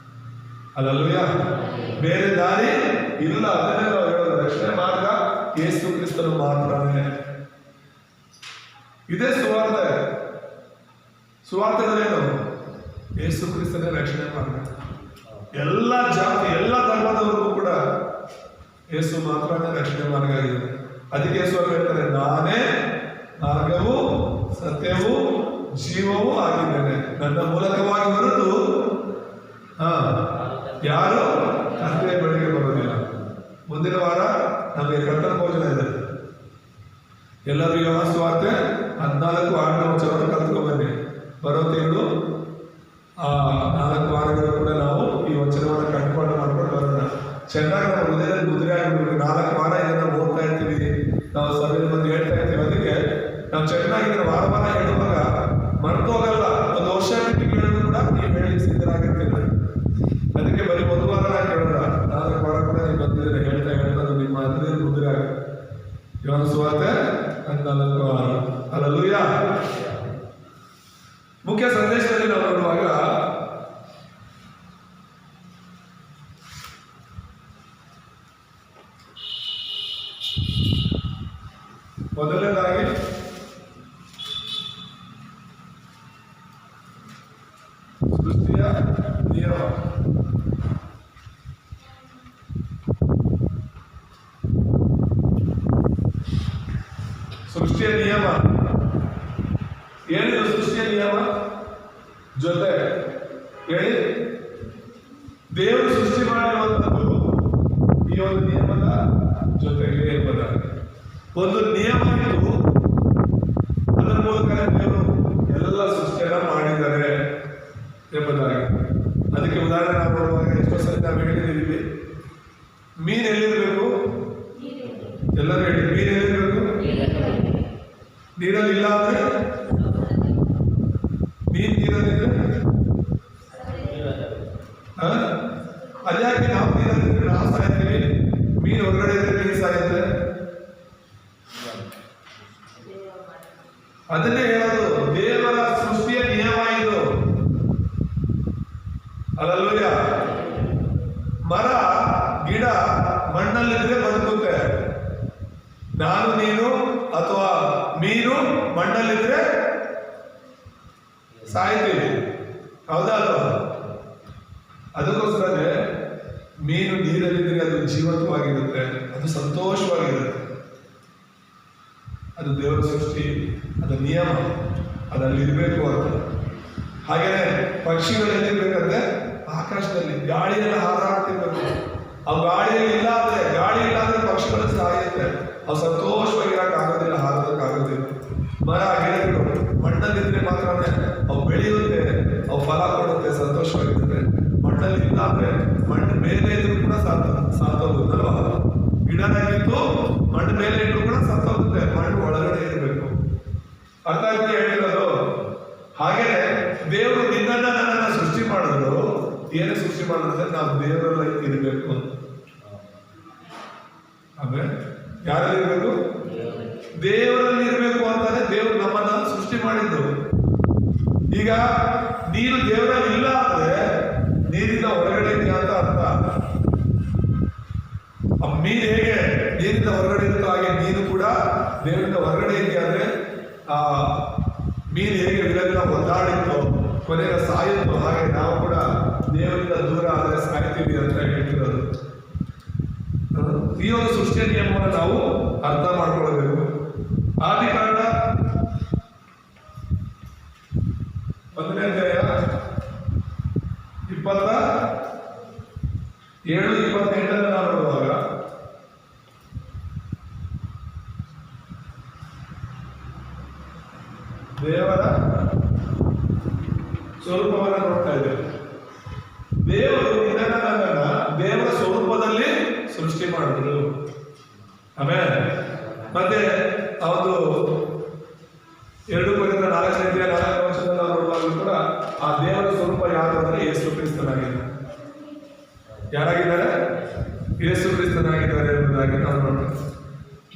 ಅಲ್ಲಲ್ವಯ್ಯ? ಬೇರೆ ದಾರಿ ಇಲ್ಲ. ಅದನ್ನೇ ನಾವು ಹೇಳೋದು, ರಕ್ಷಣೆ ಮಾರ್ಗ ಯೇಸು ಕ್ರಿಸ್ತನು ಮಾತ್ರನೇ. ಇದೇ ಸುವಾರ್ತೆ. ಸುವಾರ್ತೆಗಳೇನು? ಯೇಸು ಕ್ರಿಸ್ತನೇ ರಕ್ಷಣೆ ಮಾರ್ಗ. ಎಲ್ಲ ಜಾತಿ, ಎಲ್ಲ ಧರ್ಮದವರಿಗೂ ಕೂಡ ಯೇಸು ಮಾತ್ರನೇ ರಕ್ಷಣೆ ಮಾರ್ಗ ಆಗಿದೆ. ಅದಕ್ಕೆ ಯೇಸು ಹೇಳ್ತಾರೆ, ನಾನೇ ಮಾರ್ಗವು ಸತ್ಯವೂ ಜೀವವೂ ಆಗಿದ್ದೇನೆ, ನನ್ನ ಮೂಲಕವಾಗಿ ಹೊರತು ಯಾರು ತಂದೆಯ ಬಳಿಗೆ ಬರೋದಿಲ್ಲ. ಮುಂದಿನ ವಾರ ನಮಗೆ ಕರ್ತನ ಭೋಜನ ಇದೆ. ಎಲ್ಲರೂ ಯೋಹಾನ ಸುವಾರ್ತೆ 14-8 ವಚನವನ್ನು ಕಲ್ತ್ಕೊಂಡ್ಬನ್ನಿ. ಬರೋ ತಿಂಗಳು 4 ವಾರಗಳು ಕೂಡ ನಾವು ಈ ವಚನವನ್ನು ಕಂಡುಕೊಂಡು ಮಾಡ್ಕೊಂಡು ಬರೋಣ. ಚೆನ್ನಾಗಿ ನಾವು ಹೃದಯದಲ್ಲಿ ಮುದ್ರೆ ಆಗಿಬಿಡ್ಬೇಕು. 4 ವಾರ ಇದನ್ನ ಓದ್ತಾ ಇರ್ತೀವಿ, ನಾವು ಸಭೆಯಲ್ಲಿ ಬಂದು ಹೇಳ್ತಾ ಇರ್ತೀವಿ. ಅದಕ್ಕೆ ನಾವು ಚೆನ್ನಾಗಿ ವಾರ ಹೇಳುವಾಗ ಮರೆತು ಹೋಗಲ್ಲ. 1 ವರ್ಷ ಬಿಟ್ಟು ಕೇಳಿದ್ರು ಕೂಡ ನೀವು ಹೇಳಿ ಸಿದ್ಧರಾಗಿರ್ತೀರ. ಅದಕ್ಕೆ ಬರೀ 1 ವಾರ ಕೇಳೋಣ, 4 ವಾರ ಕೂಡ ನೀವು ಬಂದಿದ್ರೆ ಹೇಳ್ತಾ ನಿಮ್ಮ ಹೃದಯದಲ್ಲಿ ಮುದ್ರೆ ಆಗುತ್ತೆ. ಯೋಹಾನ ಸುವಾರ್ತೆ 14 ಅಲ್ಲಲ್ಲೂಯ್ಯ. ಮುಖ್ಯ ಸಂದೇಶದಲ್ಲಿ ನಾವು ನೋಡುವಾಗ ಮೊದಲನೇದಾಗಿ ಸೃಷ್ಟಿಯ ನಿಯಮ. ಸೃಷ್ಟಿಯ ನಿಯಮ ಏನಿದು? ಸೃಷ್ಟಿಯ ನಿಯಮ ಜೊತೆ ಹೇಳಿ, ದೇವರು ಸೃಷ್ಟಿ ಮಾಡಿರುವಂಥದ್ದು ಈ ಒಂದು ನಿಯಮದ ಜೊತೆಗೆ ಎಂಬುದಾಗಿ. ಒಂದು ನಿಯಮ ಇದ್ದು ಅದರ ಮೂಲಕ ದೇವರು ಎಲ್ಲ ಸೃಷ್ಟಿಯನ್ನ ಮಾಡಿದ್ದಾರೆ ಎಂಬುದಾಗಿ. ಅದಕ್ಕೆ ಉದಾಹರಣೆ ನಾವು ನೋಡುವಾಗ ಎಷ್ಟೋ ಸರಿ ನಾವು ಹೇಳಿದ್ದೀವಿ, ಮೀನು ಎಲ್ಲಿರ್ಬೇಕು? ಎಲ್ಲರೂ ಹೇಳಿ, ಮೀನು ಎಲ್ಲಿರ್ಬೇಕು? ನೀರಲ್ಲಿ ಇಲ್ಲ ಅಂದ್ರೆ ಮೀನು ನೀರಲ್ಲಿದ್ರೆ ಅದ್ಯಾಕೆ ನಾವು ನೀರಲ್ಲಿದ್ರೆ ನಾವು ಸಾಯ್ತೀವಿ, ಮೀನು ಹೊರಗಡೆ ಇದ್ರೆ ಮೀನು ಸಾಯುತ್ತೆ? ಅದನ್ನೇ ಹೇಳೋದು, ದೇವರ ಸೃಷ್ಟಿಯ ನಿಯಮ ಇದು. ಅಲ್ಲಲ್ವಯ್ಯ? ಮರ ಗಿಡ ಮಣ್ಣಲ್ಲಿದ್ರೆ ಬದುಕುತ್ತೆ. ನಾನು ನೀನು ಅಥವಾ ಮೀನು ಮಣ್ಣಲ್ಲಿದ್ರೆ ಸಾಯ್ತೀವಿ. ಹೌದಾ ಅಲ್ವಾ? ಅದಕ್ಕೋಸ್ಕರನೇ ಮೀನು ನೀರಲ್ಲಿದ್ರೆ ಅದು ಜೀವಂತವಾಗಿರುತ್ತೆ, ಅದು ಸಂತೋಷವಾಗಿರುತ್ತೆ. ಅದು ದೇವರ ಸೃಷ್ಟಿ, ಅದು ನಿಯಮ, ಅದಲ್ಲಿ ಇರಬೇಕು ಅಂತ. ಹಾಗೇನೆ ಪಕ್ಷಿಗಳು ಎಲ್ಲಿರ್ಬೇಕಂದ್ರೆ ಆಕಾಶದಲ್ಲಿ ಗಾಳಿಯಲ್ಲಿ ಹಾರಾಡ್ತಿರ್ಬೇಕು. ಅವು ಗಾಳಿ ಇಲ್ಲ ಅಂದ್ರೆ ಪಕ್ಷಿಗಳು ಸಾಯುತ್ತೆ. ಅವು ಸಂತೋಷವಾಗಿ ಮರ ಗಿಡಗಳು ಮಣ್ಣಲ್ಲಿದ್ರೆ ಮಾತ್ರನೇ ಅವು ಬೆಳೆಯುತ್ತೆ, ಅವು ಫಲ ಕೊಡುತ್ತೆ, ಸಂತೋಷವಾಗಿರುತ್ತೆ. ಮಣ್ಣಲ್ಲಿ ಇಲ್ಲ ಅಂದ್ರೆ ಮಣ್ಣು ಮೇಲೆ ಇದ್ರೂ ಕೂಡ ಸಾತೋಗುತ್ತಲ್ವ. ಗಿಡನಾಗಿದ್ದು ಮಣ್ಣು ಮೇಲೆ ಇದ್ರೂ ಕೂಡ ಸತ್ತೋಗುತ್ತೆ, ಮಣ್ಣು ಒಳಗಡೆ ಇರಬೇಕು. ಅರ್ಥ ಆಗಿ ಹೇಳಿರೋದು. ಹಾಗೇನೆ ದೇವರು ನಿನ್ನನ್ನ ನನ್ನನ್ನ ಸೃಷ್ಟಿ ಮಾಡಿದ್ರು. ಏನು ಸೃಷ್ಟಿ ಮಾಡಿದ್ರೆ ನಾವು ದೇವರಲ್ಲಿ ಇರಬೇಕು. ಆಮೇಲೆ ಯಾರಲ್ಲಿ ಇರಬೇಕು? ದೇವರಲ್ಲಿ ಇರಬೇಕು ಅಂತಾನೆ ದೇವರು ನಮ್ಮನ್ನ ಸೃಷ್ಟಿ ಮಾಡಿದ್ದು. ಈಗ ನೀನು ದೇವರಲ್ಲಿ ಇಲ್ಲ ಅಂದ್ರೆ ನೀರಿನ ಹೊರಗಡೆ ಇದೆಯಾ ಅಂತ ಅರ್ಥ. ಮೀನು ಹೇಗೆ ನೀರಿನ ಹೊರಗಡೆ ಇರುತ್ತೋ ಹಾಗೆ ನೀನು ಕೂಡ ದೇವರಿಂದ ಹೊರಗಡೆ ಇದೆಯಾ ಅಂದ್ರೆ ಆ ಮೀನು ಹೇಗೆ ವಿಲಗ್ನ ಒದ್ದಾಡಿತ್ತು ಕೊನೆಗೆ ಸಾಯುತ್ತೋ ಹಾಗೆ ನಾವು ಕೂಡ ದೇವರಿಂದ ದೂರ ಆದರೆ ಸಾಯ್ತೀವಿ ಅಂತ ಹೇಳ್ತಿರೋದು. ಈ ಒಂದು ಸೃಷ್ಟಿಯ ನಿಯಮವನ್ನು ನಾವು ಅರ್ಥ ಮಾಡ್ಕೊಳ್ಬೇಕು. ಆದಿ ಕಾರಣ 1ನೇ ಅಧ್ಯಾಯ 27-28 ನಾವು ನೋಡುವಾಗ ದೇವರ ಸ್ವರೂಪವನ್ನು ನೋಡ್ತಾ ಇದ್ದೇವೆ. ದೇವರು ಇದನ್ನ ನನ್ನನ್ನ ದೇವರ ಸ್ವರೂಪದಲ್ಲಿ ಸೃಷ್ಟಿ ಮಾಡಿದ್ರು. ಆಮೇಲೆ ಮತ್ತೆ ಅವನು 2 ಕೊರಿಂಥ 4ನೇ ಅಧ್ಯಾಯ 4ನೇ ವಚನದಲ್ಲಿ ನಾವು ನೋಡುವಾಗಲೂ ಕೂಡ ಆ ದೇವರ ಸ್ವರೂಪ ಯಾರು ಅಂದ್ರೆ ಯೇಸು ಕ್ರಿಸ್ತನಾಗಿದ್ದಾರೆ. ಯಾರಾಗಿದ್ದಾರೆ? ಯೇಸು ಕ್ರಿಸ್ತನಾಗಿದ್ದಾರೆ ಎಂಬುದಾಗಿ ನಾವು ನೋಡ್ತೇವೆ.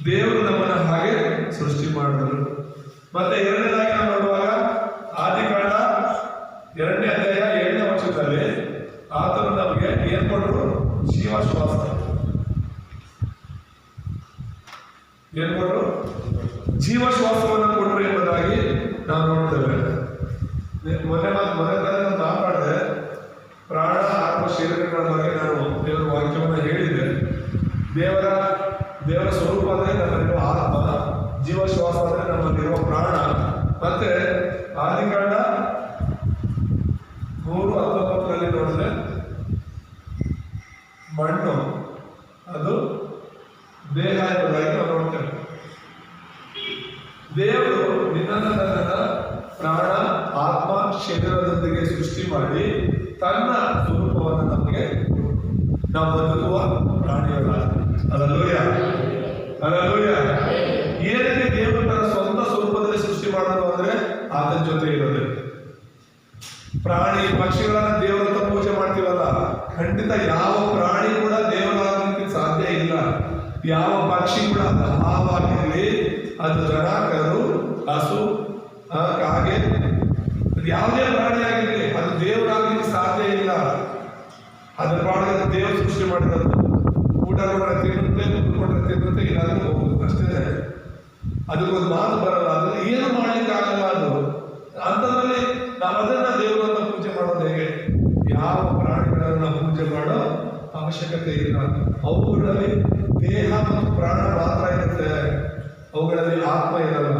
ದೇವರು ನಮ್ಮನ್ನ ಹಾಗೆ ಸೃಷ್ಟಿ ಮಾಡಿದ್ರು. ಮತ್ತೆ 2ನೇದಾಗಿ ನಾವು ನೋಡುವಾಗ ಆದಿಕಾಂಡ 2ನೇ ಅಧ್ಯಾಯ 7ನೇ ವಚನದಲ್ಲಿ ಆತನು ನಮಗೆ ಏನ್ ಕೊಟ್ಟರು? ಜೀವಶ್ವಾಸ. ಏನ್ ಕೊಟ್ಟರು? ಜೀವಶ್ವಾಸವನ್ನು ಕೊಟ್ಟರು ಎಂಬುದಾಗಿ ನಾವು ನೋಡ್ತೇವೆ. ಮೊನ್ನೆ ಮಾತಾಡಿದೆ ಪ್ರಾಣ ಆತ್ಮ ಶರೀರಗಳ ಬಗ್ಗೆ ನಾನು ದೇವರ ವಾಕ್ಯವನ್ನು ಹೇಳಿದ್ದೆ. ದೇವರ ಸ್ವರೂಪ ಅಂದ್ರೆ ನಮ್ಮಲ್ಲಿರುವ ಆತ್ಮ, ಜೀವಶ್ವಾಸ ಅಂದ್ರೆ ನಮ್ಮಲ್ಲಿರುವ ಪ್ರಾಣ. ಮತ್ತೆ ಆದಿಕಾಂಡ 3:19 ನೋಡಿದ್ರೆ ಮಣ್ಣು ಅದು ದೇಹ ಎಂಬುದಾಗಿ ನಾವು ನೋಡ್ತೇವೆ. ದೇವರು ನಿನ್ನನ್ನ ಪ್ರಾಣ ಆತ್ಮ ಶರೀರದೊಂದಿಗೆ ಸೃಷ್ಟಿ ಮಾಡಿ ತನ್ನ ಸ್ವರೂಪವನ್ನು ನಮಗೆ ನಾವು ಬದುಕುವ ಪ್ರಾಣಿಗಳ ಅಲ್ಲೂಯ ಅಲ್ಲೂಯ. ಏನಕ್ಕೆ ದೇವರು ತನ್ನ ಸ್ವಂತ ಸ್ವರೂಪದಲ್ಲಿ ಸೃಷ್ಟಿ ಮಾಡೋದು ಅಂದ್ರೆ ಆತನ ಜೊತೆ ಇರೋದು. ಪ್ರಾಣಿ ಪಕ್ಷಿಗಳನ್ನ ದೇವರಂತ ಪೂಜೆ ಮಾಡ್ತೀವಲ್ಲ, ಖಂಡಿತ ಯಾವ ಪ್ರಾಣಿ ಕೂಡ ದೇವರಾಗಲಿಕ್ಕೆ ಸಾಧ್ಯ ಇಲ್ಲ. ಯಾವ ಪಕ್ಷಿ ಕೂಡ ಹಾವಾಗಿರಲಿ, ಅದು ದನ, ಕರು, ಹಸು, ಕಾಗೆ, ಯಾವುದೇ ಪ್ರಾಣಿ ಆಗಿರಲಿ ಅದು ದೇವರಾಗಲಿಕ್ಕೆ ಸಾಧ್ಯ ಇಲ್ಲ. ಅದ್ರ ಪಾಡಿಗೆ ದೇವರು ಸೃಷ್ಟಿ ಮಾಡಿರೋದು. ಊಟ ಕೊಟ್ಟರೆ ತಿನ್ನುತ್ತೆ, ದುಡ್ಡು ಕೊಟ್ಟರೆ ತಿನ್ನುತ್ತೆ, ಇಲ್ಲಾಂದ್ರೆ ಹೋಗುತ್ತೆ ಅಷ್ಟೇ. ಅದಕ್ಕೊಂದು ಮಾತು ಬರಲ್ಲ, ಅದು ಏನು ಮಾಡ್ಲಿಕ್ಕೆ ಆಗಲ್ಲ. ಅದು ಅಂಥದ್ರಲ್ಲಿ ನಾವು ಅದನ್ನ ದೇವರನ್ನ ಪೂಜೆ ಮಾಡೋದು ಹೇಗೆ? ಯಾವ ಪ್ರಾಣಿಗಳನ್ನ ಪೂಜೆ ಮಾಡೋ ಅವಶ್ಯಕತೆ ಇಲ್ಲ. ಅವುಗಳಲ್ಲಿ ದೇಹ ಮತ್ತು ಪ್ರಾಣ ಮಾತ್ರ ಇರುತ್ತೆ, ಅವುಗಳಲ್ಲಿ ಆತ್ಮ ಇರಲ್ಲ.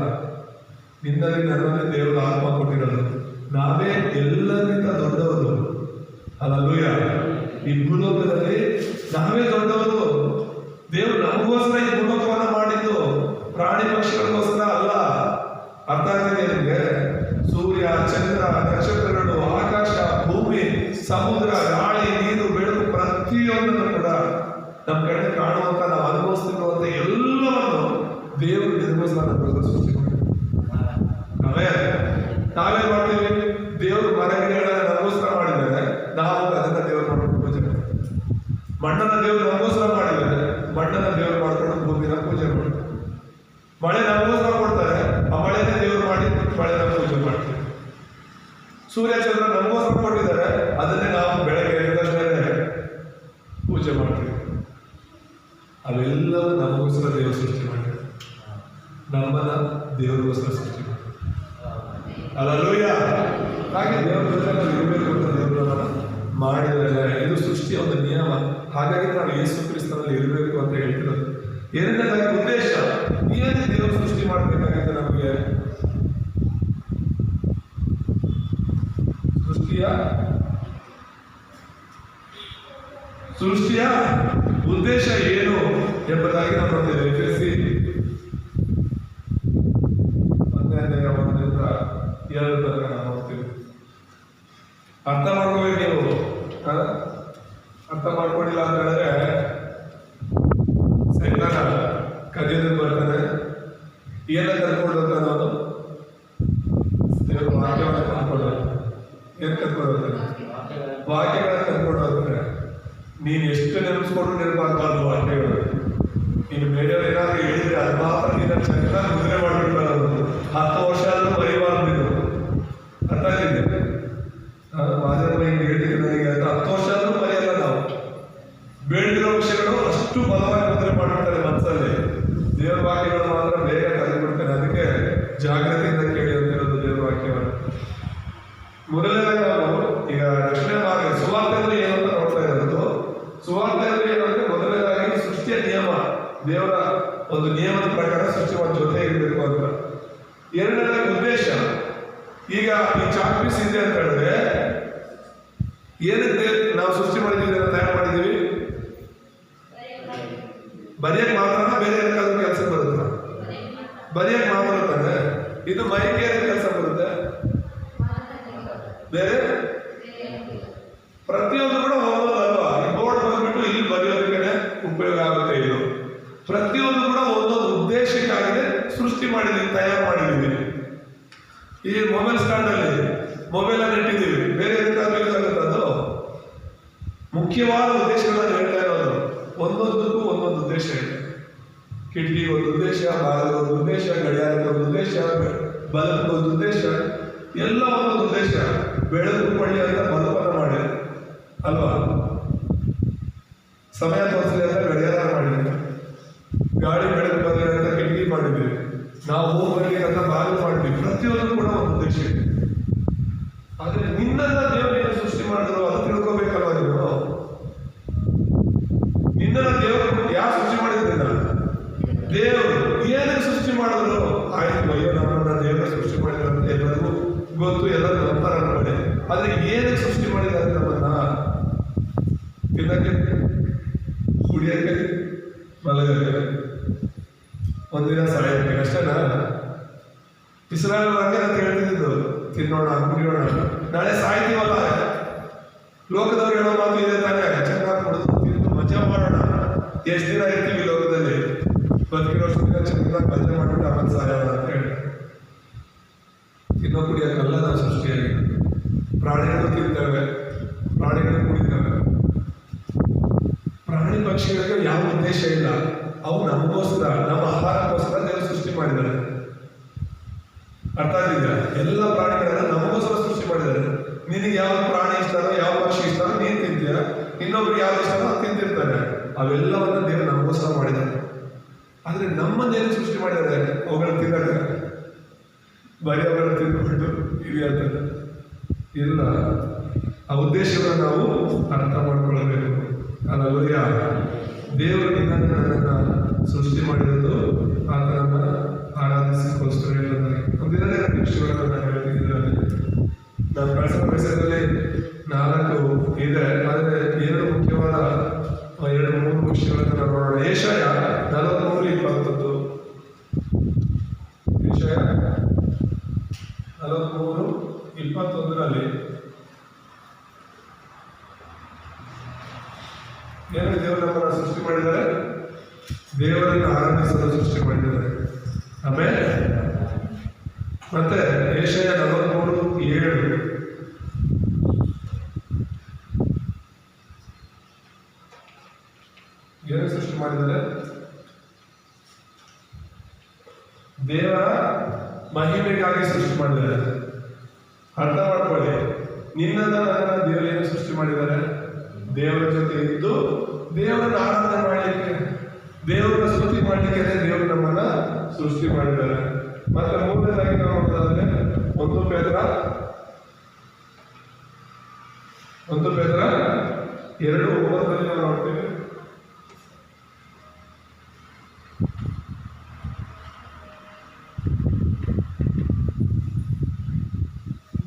ನಿನ್ನಲ್ಲಿ ನನ್ನಲ್ಲಿ ದೇವರು ಆತ್ಮ ಕೊಟ್ಟಿರೋದು. ನಾವೇ ಎಲ್ಲರಿಗಿಂತ ದೊಡ್ಡವರು. ಅಲ್ಲೂಯ. ಈ ಭೂಲೋಕದಲ್ಲಿ ನಾವೇ ದೊಡ್ಡವರು. ದೇವರು ನಮಗೋಸ್ಕರ ಈ ಭೂಲೋಕವನ್ನ ಮಾಡಿದ್ದು, ಪ್ರಾಣಿ ಪಕ್ಷಿಗಳಿಗೋಸ್ಕರ ಅಲ್ಲ. ಅರ್ಥ ಆಗ್ತಿದೆ ನಿಮಗೆ? ಸೂರ್ಯ, ಚಂದ್ರ, ನಕ್ಷತ್ರಗಳು, ಆಕಾಶ, ಭೂಮಿ, ಸಮುದ್ರ, ಗಾಳಿ, ನೀರು, ಬೆಳಕು ಪ್ರತಿಯೊಂದನ್ನು ಕೂಡ ನಮ್ಮ ಕಡೆ ಕಾಣುವಂತ ನಾವು ಅನುಭವಿಸ್ತಿರುವಂತ ಎಲ್ಲವನ್ನು ದೇವರು ನಿರ್ಮಿಸ್ತಾನೆ ಸೃಷ್ಟಿ ಮಾಡಿ. ನಾವೇನ್ ಮಾಡ್ತೀವಿ? ದೇವರು ಮರಗಿಡಗಳನ್ನ ನಮಗೋಸ್ಕರ ಮಾಡಿದ್ದಾರೆ, ನಾವು ಅದನ್ನ ದೇವರು ಮಾಡ್ಕೊಂಡು ಪೂಜೆ ಮಾಡ್ತೀವಿ. ಮಣ್ಣನ್ನ ದೇವರು ನಮಗೋಸ್ಕರ ಮಾಡಿದ್ದಾರೆ, ಮಣ್ಣನ್ನ ದೇವರು ಮಾಡ್ಕೊಂಡು ಭೂಮಿನ ಪೂಜೆ ಮಾಡ್ತೀವಿ. ಮಳೆ ನಮಗೋಸ್ಕರ ಕೊಡ್ತಾರೆ, ಆ ಮಳೆನೇ ದೇವರು ಮಾಡಿ ಮಳೆನ ಪೂಜೆ ಮಾಡ್ತೀವಿ. ಸೂರ್ಯ ಚಂದ್ರ ನಮಗೋಸ್ಕರ ಕೊಟ್ಟಿದ್ದಾರೆ, ಅದನ್ನೇ ನಾವು ಬೆಳಗ್ಗೆ ಎದ್ದ ಪೂಜೆ ಮಾಡ್ತೀವಿ. ಅವೆಲ್ಲವೂ ನಮಗೋಸ್ಕರ ದೇವರು ಸೃಷ್ಟಿ ಮಾಡಿದ್ದಾರೆ, ನಮ್ಮನ್ನ ದೇವರಿಗೋಸ್ಕರ ಸೃಷ್ಟಿ ಮಾಡಿದ್ದಾರೆ. ಅಲ್ಲೂಯ. ಹಾಗೆ ದೇವರ ಜೊತೆ ನಾವು ಇರಬೇಕು ಅಂತ ದೇವರು ಮಾಡಿದರೆ ಇದು ಸೃಷ್ಟಿಯ ಒಂದು ನಿಯಮ. ಹಾಗಾಗಿ ನಾವು ಯೇಸು ಕ್ರಿಸ್ತನಲ್ಲಿ ಇರಬೇಕು ಅಂತ ಹೇಳ್ತಿರೋದು. ಎರಡನೇದಾಗಿ ಉದ್ದೇಶ, ಏನೇ ದೇವರು ಸೃಷ್ಟಿ ಮಾಡಬೇಕಾಗಿದೆ ನಮಗೆ? ಸೃಷ್ಟಿಯ ಉದ್ದೇಶ ಏನು ಎಂಬುದಾಗಿ ನಾವು ನೋಡ್ತೇವೆ. ಎಫೆಸಿ 1ನೇ ಏನ ಕರ್ಕೊಂಡು ಹೋಗ್ತಾನೆ ಅವನು? ದೇವರ ವಾಕ್ಯವನ್ನು ಕರ್ಕೊಂಡು ಹೋಗ್ತಾನೆ. ಏನ್ ಕರ್ಕೊಂಡು ಹೋಗ್ತಾನೆ? ವಾಕ್ಯಗಳನ್ನ ಕರ್ಕೊಂಡು ಹೋಗ್ತಾನೆ. ನೀನು ಎಷ್ಟು ನೆನಪಿಸ್ಕೊಂಡು ನೆನಪಾಗಬಾರ್ದು ವಾಕ್ಯಗಳು. ನೀನು ಬೇರೆಯವ್ರು ಏನಾದ್ರು ಹೇಳಿದ್ರೆ ಅದು ಮಾತ್ರ ನೀನು ಚೆನ್ನಾಗಿ ಮುದ್ರೆ ಮಾಡ್ಬಿಡ್ತಾರೆ. ಅವರು 10 ವರ್ಷ ಆದ್ರೂ ಮರಿಬಾರ್ದು ನೀನು. ಅರ್ಥ ಆಗಿದೆ? ಮಾದೇವ ಹಿಂಗೆ ಹೇಳಿದ್ರೆ ನನಗೆ 10 ವರ್ಷ ಆದ್ರೂ ಮರೆಯಲ್ಲ ನಾವು. ಬೇಡಿರೋ ವಿಷಯಗಳು ಅಷ್ಟು ಬಲವಾಗಿ ಮುದ್ರೆ ಮಾಡ್ಬಿಡ್ತಾರೆ ಮನಸ್ಸಲ್ಲಿ. ದೇವರ ವಾಕ್ಯಗಳು ಮಾತ್ರ ಬೇಗ ಕಲಿಬಿಡ್ತಾರೆ. ಅದಕ್ಕೆ ಜಾಗ್ರತೆಯಿಂದ ಕೇಳಿ ಅಂತಿರೋದು ದೇವರ ವಾಕ್ಯವನ್ನು. ಮೊದಲನೇದಾಗಿ ನಾವು ಈಗ ರಕ್ಷಣೆ ಮಾರ್ಗ ಸುವಾರ್ತೆ ಅಂದ್ರೆ ಏನು ಅಂತ ನೋಡ್ತಾ ಇರೋದು. ಸುವಾರ್ತೆ ಅಂದ್ರೆ ಏನಂದ್ರೆ ಮೊದಲನೇದಾಗಿ ಸೃಷ್ಟಿಯ ನಿಯಮ, ದೇವರ ಒಂದು ನಿಯಮದ ಪ್ರಕಾರ ಸೃಷ್ಟಿ ಮಾಡಿ ಜೊತೆ ಇರಬೇಕು ಅಂತ. ಎರಡನೇದಾಗಿ ಉದ್ದೇಶ. ಈಗ ಈ ಚಾಕ್ ಪೀಸ್ ಇದೆ ಅಂತ ಹೇಳಿದ್ರೆ ಏನಂತೆ ನಾವು ಸೃಷ್ಟಿ ಮಾಡಿದೀವಿ, ತಯಾರು ಮಾಡಿದೀವಿ? ಬರೆಯಕ್ ಮಾತ್ರ, ಬೇರೆ ಏನಾದ್ರು ಕೆಲಸ ಬರುತ್ತಾ? ಬರೆಯಕ್ ಮಾತ್ರ ತಾನೆ. ಇದು ಮೈಗೆ ಏನ್ ಕೆಲಸ ಬರುತ್ತೆ? ಬೇರೆ ಪ್ರತಿಯೊಂದು ಕೂಡ ಹೋಗೋದಲ್ವಾ? ಈ ಬೋರ್ಡ್ ಬಂದ್ಬಿಟ್ಟು ಇಲ್ಲಿ ಬರೆಯೋದಕ್ಕೆ ಉಪಯೋಗ ಆಗುತ್ತೆ. ಇದು ಪ್ರತಿಯೊಂದು ಕೂಡ ಒಂದೊಂದು ಉದ್ದೇಶಕ್ಕಾಗಿದೆ ಸೃಷ್ಟಿ ಮಾಡಿದೀವಿ, ತಯಾರು ಮಾಡಿದೀವಿ. ಈ ಮೊಬೈಲ್ ಸ್ಟ್ಯಾಂಡ್ ಅಲ್ಲಿ ಮೊಬೈಲ್ ಅನ್ನು ಇಟ್ಟಿದ್ದೀವಿ, ಬೇರೆ ಎದಕ್ಕಾಗುತ್ತೆ? ಅದು ಮುಖ್ಯವಾದ ಉದ್ದೇಶಗಳನ್ನು ಹೇಳ್ತಾ ಇರೋದು. ಒಂದೊಂದಕ್ಕೂ ಒಂದೊಂದು ಉದ್ದೇಶ ಇದೆ. ಕಿಟಕಿಗೆ ಒಂದು ಉದ್ದೇಶ, ಬಾಗಿಲಿಗೆ ಒಂದು ಉದ್ದೇಶ, ಗಡಿಯಾರಕ್ಕೆ ಒಂದು ಉದ್ದೇಶ, ಬಲ್ಬ್ಗೆ ಒಂದು ಉದ್ದೇಶ, ಎಲ್ಲ ಒಂದೊಂದು ಉದ್ದೇಶ. ಬೆಳಕು ಕೊಳ್ಳಿ ಅಂತ ಬಲ್ಬನ್ನು ಮಾಡಿ ಅಲ್ವಾ? ಸಮಯ ತೋರಿಸಲಿ ಅಂತ ಗಡಿಯಾರ ಮಾಡಿದ್ವಿ. ಗಾಳಿ ಬೆಳಕು ಬರಲಿ ಅಂತ ಕಿಟಕಿ ಮಾಡಿದ್ವಿ. ನಾವು ಊರು ಬರಲಿ ಅಂತ ಬಾಗಿಲು ಮಾಡಿದ್ವಿ. ಪ್ರತಿಯೊಂದು ಕೂಡ ಒಂದು ಉದ್ದೇಶ ಇದೆ. ಆದ್ರೆ ನಿನ್ನನ್ನ ದೇವರು ಏನು ಸೃಷ್ಟಿ ಮಾಡಿದ್ರು ಅದು ತಿಳ್ಕೋಬೇಕಲ್ವ ನೀವು? ನಿನ್ನನ್ನ ದೇವರು ಯಾರು ಸೃಷ್ಟಿ ಮಾಡಿದ್ರಿಲ್ಲ? ದೇವರು ಏನಕ್ಕೆ ಸೃಷ್ಟಿ ಮಾಡಿದ್ರು? ಆಯ್ತು, ಅಯ್ಯೋ ನಮ್ಮನ್ನ ದೇವರ ಸೃಷ್ಟಿ ಮಾಡಿದ್ರು ಅಂತ ಎಲ್ಲರಿಗೂ ಗೊತ್ತು, ಎಲ್ಲರೂ ನಂಬರ್ ಅನ್ಕೊಳ್ಳಿ. ಆದ್ರೆ ಏನಕ್ಕೆ ಸೃಷ್ಟಿ ಮಾಡಿದ್ದಾರೆ ನಮ್ಮನ್ನ? ತಿನ್ನಕ್ಕೆ, ಕುಡಿಯಕ್ಕೆ, ಮಲಗಕ್ಕೆ, ಒಂದಿನ ಸಾಯಕ್ಕೆ ಅಷ್ಟೇನಾ? ಇಸ್ರಾಯೇಲ್ ಹಂಗೆ ಅಂತ ಹೇಳ್ತಿದ್ದು, ತಿನ್ನೋಣ, ಕುಡಿಯೋಣ, ನಾಳೆ ಸಾಯ್ತೀವಲ್ಲ. ಲೋಕದವ್ರು ಹೇಳೋ ಮಾತು ಇದೆ ತಾನೇ, ಚೆನ್ನಾಗಿ ಕುಡಿದು ತಿಂದು ಮಜಾ ಮಾಡೋಣ. ಎಷ್ಟು ದಿನ ಇರ್ತೀವಿ ಲೋಕದಲ್ಲಿ? ಬದುಕಿರೋಷ್ಟು ದಿನ ಚೆನ್ನಾಗಿ ಮಜಾ ಮಾಡ್ಬಿಟ್ಟು ಆಮೇಲೆ ಸಾಯೋಣ ಅಂತ ಹೇಳಿ. ತಿನ್ನೋ ಕುಡಿಯೋಕ್ಕಲ್ಲ ನಾವು ಸೃಷ್ಟಿಯಾಗಿ. ಪ್ರಾಣಿಗಳು ತಿಂತವೆ, ಪ್ರಾಣಿಗಳು ಕುಡಿತವೆ. ಪ್ರಾಣಿ ಪಕ್ಷಿಗಳಿಗೆ ಯಾವ ಉದ್ದೇಶ ಇಲ್ಲ. ಅವು ನಮಗೋಸ್ಕರ, ನಮ್ಮ ಆಹಾರಕ್ಕೋಸ್ಕರ ದೇವರು ಸೃಷ್ಟಿ ಮಾಡಿದ್ದಾರೆ. ಅರ್ಥ ಆಗಿದೆಯಾ? ಎಲ್ಲ ಪ್ರಾಣಿಗಳನ್ನ ನಮಗೋಸ್ಕರ ಸೃಷ್ಟಿ ಮಾಡಿದ್ದಾರೆ. ನಿನಗೆ ಯಾವ ಪ್ರಾಣಿ ಇಷ್ಟನೋ, ಯಾವ ಪಕ್ಷಿ ಇಷ್ಟನೋ ನೀನು ತಿಂತೀಯ, ಇನ್ನೊಬ್ರಿಗೆ ಯಾವ್ದು ಇಷ್ಟನೋ ಅದು ತಿಂತಿರ್ತಾನೆ. ಅವೆಲ್ಲವನ್ನ ದೇವರು ನಮಗೋಸ್ಕರ ಮಾಡಿದ್ದಾರೆ. ಆದ್ರೆ ನಮ್ಮನ್ನೇನು ಸೃಷ್ಟಿ ಮಾಡಿದ್ದಾರೆ? ಅವುಗಳನ್ನ ತಿನ್ನಕ್ಕೆ, ಬರೀ ಅವುಗಳನ್ನ ತಿಂದ್ಬಿಟ್ಟು ಇದೆ ಅಂತ ಇಲ್ಲ. ಆ ಉದ್ದೇಶವನ್ನು ನಾವು ಅರ್ಥ ಮಾಡ್ಕೊಳ್ಬೇಕು. ಅಲ್ಲೂಯ್ಯ, ದೇವರು ನನ್ನನ್ನು ಸೃಷ್ಟಿ ಮಾಡಿರೋದು ಆತನನ್ನ ಆರಾಧಿಸಿಕೋಸ್ಕರ. ಒಂದಿರದೇ ವಿಷಯಗಳನ್ನು ನಾನು ಹೇಳ್ತಿದ್ದೀನಿ. ನಾನು ಕಳಿಸೋ ವಿಷಯದಲ್ಲಿ 4 ಇದೆ, ಆದರೆ 2 ಮುಖ್ಯವಾದ 2-3 ವಿಷಯಗಳನ್ನು ನಾವು ನೋಡೋಣ. ಯೆಶಾಯ 43:21. ಯೆಶಾಯ 43:21 ಏನು ದೇವರು ನಮ್ಮನ್ನು ಸೃಷ್ಟಿ ಮಾಡಿದ್ದಾರೆ? ದೇವರನ್ನು ಆರಾಧಿಸಲು ಸೃಷ್ಟಿ ಮಾಡಿದ್ದಾರೆ. ಆಮೇಲೆ ಮತ್ತೆ ಯೆಶಾಯ 43:7 ಏನು ಸೃಷ್ಟಿ ಮಾಡಿದ್ದಾರೆ? ದೇವರ ಮಹಿಮೆಗಾಗಿ ಸೃಷ್ಟಿ ಮಾಡಿದ್ದಾರೆ. ಅರ್ಥ ಮಾಡ್ಕೊಳ್ಳಿ. ನಿನ್ನನ್ನ ನನ್ನ ದೇವರು ಏನು ಸೃಷ್ಟಿ ಮಾಡಿದ್ದಾರೆ? ದೇವರ ಜೊತೆ ಇದ್ದು ದೇವರನ್ನ ಆರಾಧನೆ ಮಾಡಲಿಕ್ಕೆ, ದೇವರನ್ನ ಸ್ತುತಿ ಮಾಡಲಿಕ್ಕೆ ದೇವರು ನಮ್ಮನ್ನ ಸೃಷ್ಟಿ ಮಾಡಿದ್ದಾರೆ. ಮತ್ತೆ 3ನೇದಾಗಿ ನಾವು ನೋಡೋದಾದ್ರೆ 1 ಪೇತ್ರ 2:9 ನಾವು ನೋಡ್ತೀವಿ.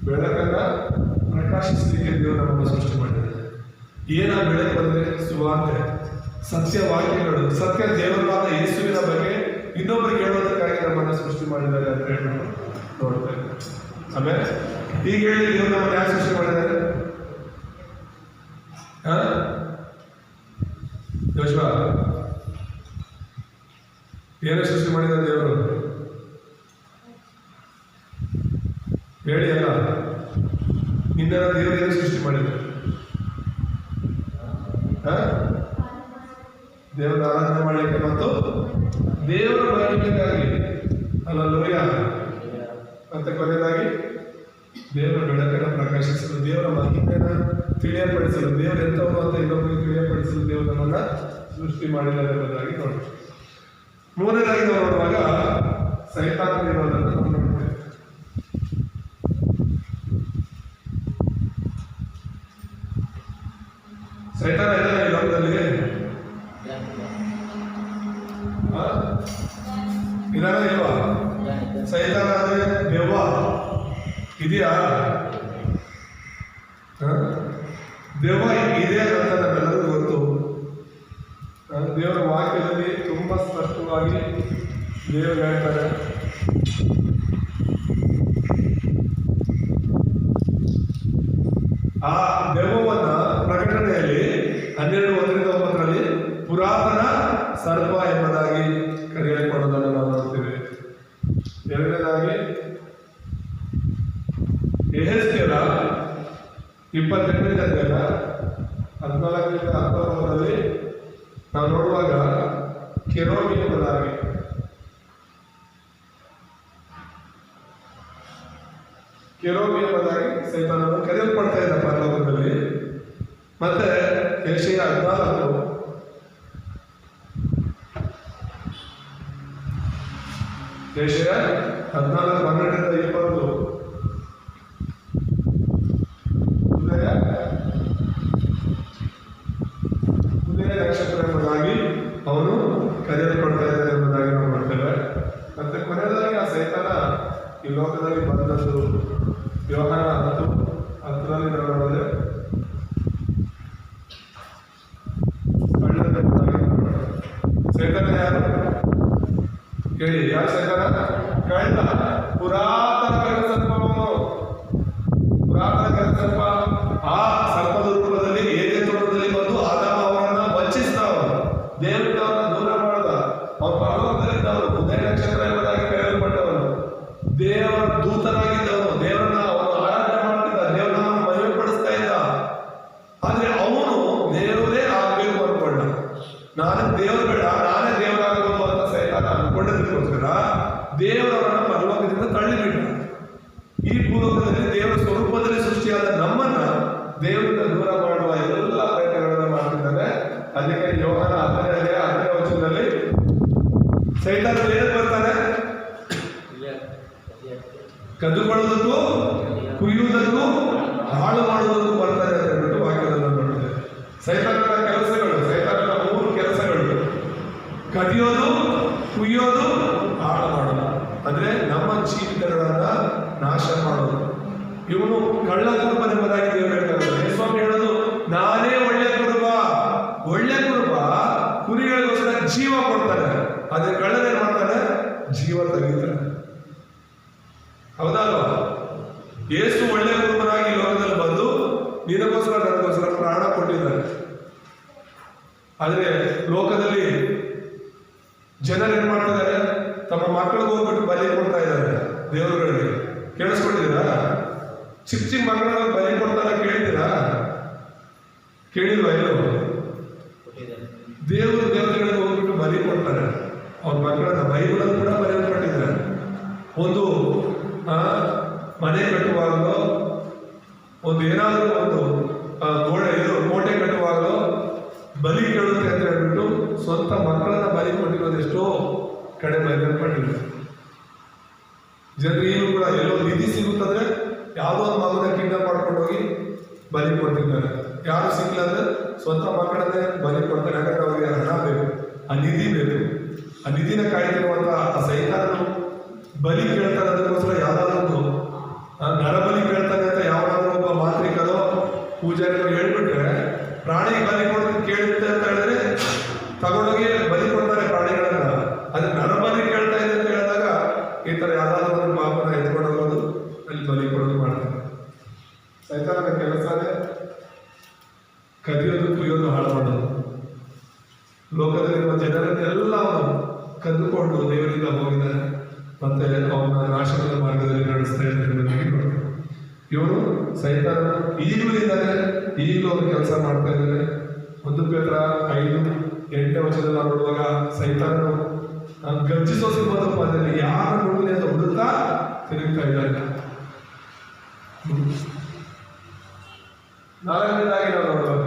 ಬೆಳಕನ್ನ ಪ್ರಕಾಶಿಸಲಿಕ್ಕೆ ದೇವರು ನಮ್ಮನ್ನು ಸೃಷ್ಟಿ ಮಾಡಿದ್ದಾರೆ. ಏನ ಬೆಳಕು ಬಂದ್ರೆ? ಸುವಾರ್ತೆ, ಸತ್ಯವಾಕ್ಯಗಳು, ಸತ್ಯ ದೇವರಾದ ಯೇಸುವಿನ ಬಗ್ಗೆ ಇನ್ನೊಬ್ಬರಿಗೆ ಹೇಳೋದಕ್ಕಾಗಿ ನಮ್ಮನ್ನು ಸೃಷ್ಟಿ ಮಾಡಿದ್ದಾರೆ ಅಂತ ಹೇಳಿ ನಾವು ನೋಡ್ತೇವೆ. ಆಮೇಲೆ ಈಗ ಹೇಳಿ, ದೇವರು ನಮ್ಮನ್ನು ಯಾಕೆ ಸೃಷ್ಟಿ ಮಾಡಿದ್ದಾರೆ? ಯೋಶ್ವ, ಏನು ಸೃಷ್ಟಿ ಮಾಡಿದ್ದಾರೆ ದೇವರು? ಹೇಳಿ ಅಲ್ಲ, ನಿನ್ನ ದೇವರೇನು ಸೃಷ್ಟಿ ಮಾಡಿದ್ರು? ದೇವರ ಆರಾಧನೆ ಮಾಡಲಿಕ್ಕೆ ಮತ್ತು ದೇವರ ಮಹಿಮೆಗಾಗಿ ಅಲ್ಲೂಯ್ಯ. ಮತ್ತೆ ಕೊನೆಯದಾಗಿ ದೇವರ ಬೆಳಕನ್ನು ಪ್ರಕಾಶಿಸಲು, ದೇವರ ಮಹಿಮೆಯನ್ನು ತಿಳಿಯಪಡಿಸಲು, ದೇವರು ಎಂಥವರು ಅಂತ ಇನ್ನೊಬ್ಬರಿಗೆ ತಿಳಿಯಪಡಿಸಲು ದೇವರು ನಮ್ಮನ್ನ ಸೃಷ್ಟಿ ಮಾಡಿಲ್ಲ ಎಂಬುದಾಗಿ ನೋಡಿ. ಮೂರನೇದಾಗಿ ನಾವು ನೋಡುವಾಗ ಸೈತಾನ ಇರೋದನ್ನು ನಾವು ನೋಡ್ತೇವೆ. ಸೈತಾನ ಇದ್ದಾನೆ ಈ ಲೋಕದಲ್ಲಿ? ಇದಾನ ಇಲ್ವಾ? ಸೈತಾನ ಅಂದ್ರೆ ದೆವ್ವ ಇದೆಯಾ? ದೆವ್ವ ಇದೆ ಅಂತ ನಮ್ಮೆಲ್ಲರಿಗೂ ಗೊತ್ತು. ದೇವರ ವಾಕ್ಯದಲ್ಲಿ ತುಂಬಾ ಸ್ಪಷ್ಟವಾಗಿ ದೇವರು ಹೇಳ್ತಾರೆ, ಆ ದೆವ್ವವನ್ನ ಪ್ರಕಟಣೆಯಲ್ಲಿ 12:1-9 ಪುರಾತನ ಸರ್ಪ ಎಂಬುದಾಗಿ ಕರೆಯಲ್ಪಡುವುದನ್ನು ನಾವು ನೋಡ್ತೇವೆ. ಎರಡನೇದಾಗಿ ಯೆಹೆಜ್ಕೇಲ 28ನೇ ಅಧ್ಯಾಯ 14-19 ನಾವು ನೋಡುವಾಗ ಕೆರೂಬಿ ಎಂಬುದಾಗಿ ಸೈತಾನನು ಕರೆಯಲ್ಪಡ್ತಾ ಇದ್ದ ಪರಲೋಕದಲ್ಲಿ. ಮತ್ತೆ ಯೆಶಾಯ 14 12-20 ಉದಯ ನಕ್ಷತ್ರ ಎಂಬುದಾಗಿ ಅವನು ಕರೆಯಲ್ಪಡ್ತಾ ಇದ್ದಾನೆ ಎಂಬುದಾಗಿ ನಾವು ನೋಡ್ತೇವೆ. ಮತ್ತೆ ಕೊನೆಯದಾಗಿ ಆ ಸೈತಾನ ಈ ಲೋಕದಲ್ಲಿ ಬಂದದ್ದು ಯೋಹಾನ 10:10 ನಾವು ನೋಡಿದ್ರೆ ಸೈತಾನ ಯಾರು ಕೇಳಿ? ಯಾರು ಸೈತಾನ? ಕಳ್ಳ, ಪುರಾತನ ಸರ್ಪವನು. ಪುರಾತನ ಸರ್ಪ ಆ ಸರ್ಪದ ರೂಪದಲ್ಲಿ ಏದೇನ್ ತೋಟದಲ್ಲಿ ಬಂದು ಆದಾಮ ಅವರನ್ನ ವಂಚಿಸಿದವನು, ದೇವರಿಂದ ಅವರನ್ನ ದೂರ ಮಾಡಿದ. ಅವರ ಪರಲೋಕದಲ್ಲಿದ್ದವನು, ಉದಯ ನಕ್ಷತ್ರ ಎಂಬುದಾಗಿ ಕರೆಯಲ್ಪಟ್ಟವನು, ದೇವರ ದೂತನಾಗಿದ್ದವನು, ದೇವರನ್ನ ಅವನು ಆರಾಧನೆ ಮಾಡ್ತಿದ್ದ, ದೇವರನ್ನ ಅವನು ಮಹಿಮೆಪಡಿಸ್ತಾ ಇದ್ದ. ಆದ್ರೆ ಅವನು ದೇವರೇ ಆಗ್ಬೇಕು ಅನ್ಕೊಂಡ. ನಾನು ದೇವರು ಬೇಡ, ನಾನೇ ದೇವರಾಗಬೇಕು ಅಂತ ಸೈತಾನ ಅನ್ಕೊಂಡದಕ್ಕೋಸ್ಕರ ದೇವರವರನ್ನ ಪರಲೋಕದಿಂದ ತಳ್ಳಿಬಿಟ್ಟ. ಈ ಭೂಲೋಕದಲ್ಲಿ ದೇವರ ಸ್ವರೂಪದಲ್ಲಿ ಸೃಷ್ಟಿಯಾದ ನಮ್ಮನ್ನ ದೇವರಿಂದ ದೂರ ಮಾಡುವ ಎಲ್ಲ ಪ್ರಯತ್ನಗಳನ್ನ ಮಾಡ್ತಿದ್ದಾನೆ. ಅದಕ್ಕೆ ಯೋಹಾನ 10:10 ಸೈತಾನ ಏನಕ್ಕೆ ಬರ್ತಾನೆ? ಕದ್ದುಕೊಳ್ಳುವುದಕ್ಕೂ, ಕುಯ್ಯುವುದಕ್ಕೂ, ಹಾಳು ಮಾಡುವುದಕ್ಕೂ ಬರ್ತಾರೆ ಅಂತ ಹೇಳ್ಬಿಟ್ಟು ವಾಕ್ಯದಲ್ಲಿ ನೋಡಿದೆ. ಸೈತಾನನ ಕೆಲಸಗಳು, ಸೈತಾನನ 3 ಕೆಲಸಗಳು: ಕದಿಯೋದು, ಕುಯ್ಯೋದು, ಹಾಳು ಮಾಡೋದು. ಅಂದ್ರೆ ನಮ್ಮ ಜೀವಿತಗಳನ್ನ ನಾಶ ಮಾಡೋದು. ಇವನು ಕಳ್ಳ ಕುರುಬನೆಂಬುದಾಗಿ ದೇವರು ಹೇಳ್ತಾರೆ. ಯೇಸುಸ್ವಾಮಿ ಹೇಳೋದು, ನಾನೇ ಒಳ್ಳೆ ಕುರುಬ. ಒಳ್ಳೆ ಕುರುಬ ಕುರಿಗಳಿಗೋಸ್ಕರ ಜೀವ ಕೊಡ್ತಾನೆ. ಅದೇ ಕಳ್ಳನೇನ್ ಮಾಡ್ತಾನೆ? ಜೀವ ತೆಗಿತಾನೆ. ಹೌದಲ್ವಾ? ಯೇಸು ಒಳ್ಳೆ ಕುರುಬನಾಗಿ ಲೋಕದಲ್ಲಿ ಬಂದು ನಿನಗೋಸ್ಕರ ನನಗೋಸ್ಕರ ಪ್ರಾಣ ಕೊಟ್ಟಿದ್ದಾರೆ. ಆದ್ರೆ ಲೋಕದಲ್ಲಿ ಜನರು ಏನ್ ಮಾಡ್ತಿದ್ದಾರೆ? ತಮ್ಮ ಮಕ್ಕಳಿಗೆ ಹೋಗ್ಬಿಟ್ಟು ಬಲಿ ಕೊಡ್ತಾ ಇದ್ದಾರೆ ದೇವರುಗಳಿಗೆ. ಕೇಳಿಸ್ಕೊಂಡಿದ್ದೀರಾ? ಚಿಕ್ಕ ಚಿಕ್ಕ ಮಕ್ಕಳಿಗೆ ಬಲಿ ಕೊಡ್ತಾರ, ಕೇಳಿದ್ದೀರಾ? ಕೇಳಿಲ್ವಾ? ಎಲ್ಲೋ ದೇವರುಗಳಿಗೆ ಹೋಗ್ಬಿಟ್ಟು ಬಲಿ ಕೊಡ್ತಾರೆ ಅವ್ರ ಮಕ್ಕಳನ್ನ. ಬೈಬಲಲ್ಲಿ ಕೂಡ ಬರೆಯಲ್ಪಟ್ಟಿದ್ದಾರೆ. ಒಂದು ಮನೆ ಕಟ್ಟುವಾಗಲೋ, ಒಂದು ಏನಾದರೂ ಒಂದು ಕೋಟೆ ಕಟ್ಟುವಾಗಲೋ ಬಲಿ ಕೇಳುತ್ತೆ ಅಂತ ಹೇಳ್ಬಿಟ್ಟು ಸ್ವಂತ ಮಕ್ಕಳನ್ನ ಬಲಿ ಕೊಟ್ಟಿರೋದು ಎಷ್ಟೋ ಕಡೆ ಬರೆಯಲ್ಪಟ್ಟಿದೆ. ಜನರು ಈಗಲೂ ಕೂಡ ಎಲ್ಲೋ ನಿಧಿ ಸಿಗುತ್ತಂದ್ರೆ ಯಾವುದೋ ಒಂದು ಮಗನ ಕಿಡ್ನಾಪ್ ಮಾಡ್ಕೊಂಡು ಹೋಗಿ ಬಲಿ ಕೊಡ್ತಿದ್ದಾರೆ. ಯಾರು ಸಿಗ್ಲಾದ್ರೆ ಸ್ವಂತ ಮಕ್ಕಳನ್ನೇ ಬಲಿ ಕೊಡ್ತಾರೆ. ಯಾಕಂದ್ರೆ ಅವರಿಗೆ ಹಣ ಬೇಕು, ಆ ನಿಧಿ ಬೇಕು. ಆ ನಿಧಿನ ಕಾಯ್ದಿರುವಂತ ಆ ಸೈತಾನನು ಬಲಿ ಕೇಳ್ತಾನೆ. ಅದಕ್ಕೋಸ್ಕರ ಯಾವ್ದಾದ್ರು ಒಂದು ನರಬಲಿ ಕೇಳ್ತಾನೆ ಅಂತ ಯಾವ್ದಾದ್ರು ಒಬ್ಬ ಮಾಂತ್ರಿಕರೋ ಪೂಜಾರಿಗಳು ಹೇಳ್ಬಿಟ್ರೆ, ಪ್ರಾಣಿ ಬಲಿ ಕೊಡೋದು ಕೇಳುತ್ತೆ ಅಂತ ಹೇಳಿದ್ರೆ ತಗೊಂಡೋಗಿ ಬಲಿ ಕೊಡ್ತಾರೆ ಪ್ರಾಣಿಗಳನ್ನ. ಅದ್ರ ನರಬಲಿ ಕೇಳ್ತಾ ಇದೆ ಅಂತ ಹೇಳಿದಾಗ ಈ ತರ ಯಾವ್ದಾದ್ರು ಒಂದು ಪಾಪನ ಎತ್ಕೊಂಡು ಹೋಗೋದು, ಅಲ್ಲಿ ಬಲಿ ಕೊಡೋದು ಮಾಡ್ತಾರೆ. ಸೈತಾನನ ಕೆಲಸನೇ ಕದಿಯೋದು, ಕುಯ್ಯೋದು, ಹಾಳು ಮಾಡೋದು. ಲೋಕದಲ್ಲಿರುವ ಜನರನ್ನೆಲ್ಲ ಅವನು ಕದ್ದುಕೊಂಡು ದೇವರಿಂದ ಹೋಗಿದ್ದಾನೆ. ಮತ್ತೆ ಅವನ ನಾಶನದ ಮಾರ್ಗದಲ್ಲಿ ನಡೆಸ್ತಾ ಇದ್ದಾರೆ. ಇವನು ಸೈತಾನ ಈಗಲೂ ಇದ್ದಾನೆ, ಈಗಲೂ ಅವನು ಕೆಲಸ ಮಾಡ್ತಾ ಇದ್ದಾನೆ. 1 ಪೇತ್ರ 5:8 ನಾವು ನೋಡುವಾಗ ಸೈತಾನನು ಗರ್ಜಿಸೋ ಸಿಂಹದ ರೂಪದಲ್ಲಿ ಯಾರ ನೋಡಲಿ ಅಂತ ಹುಡುಕ್ತಾ ತಿರುಗ್ತಾ ಇದ್ದಾನೆ. 4ನೇದಾಗಿ ನಾವು ನೋಡುವಾಗ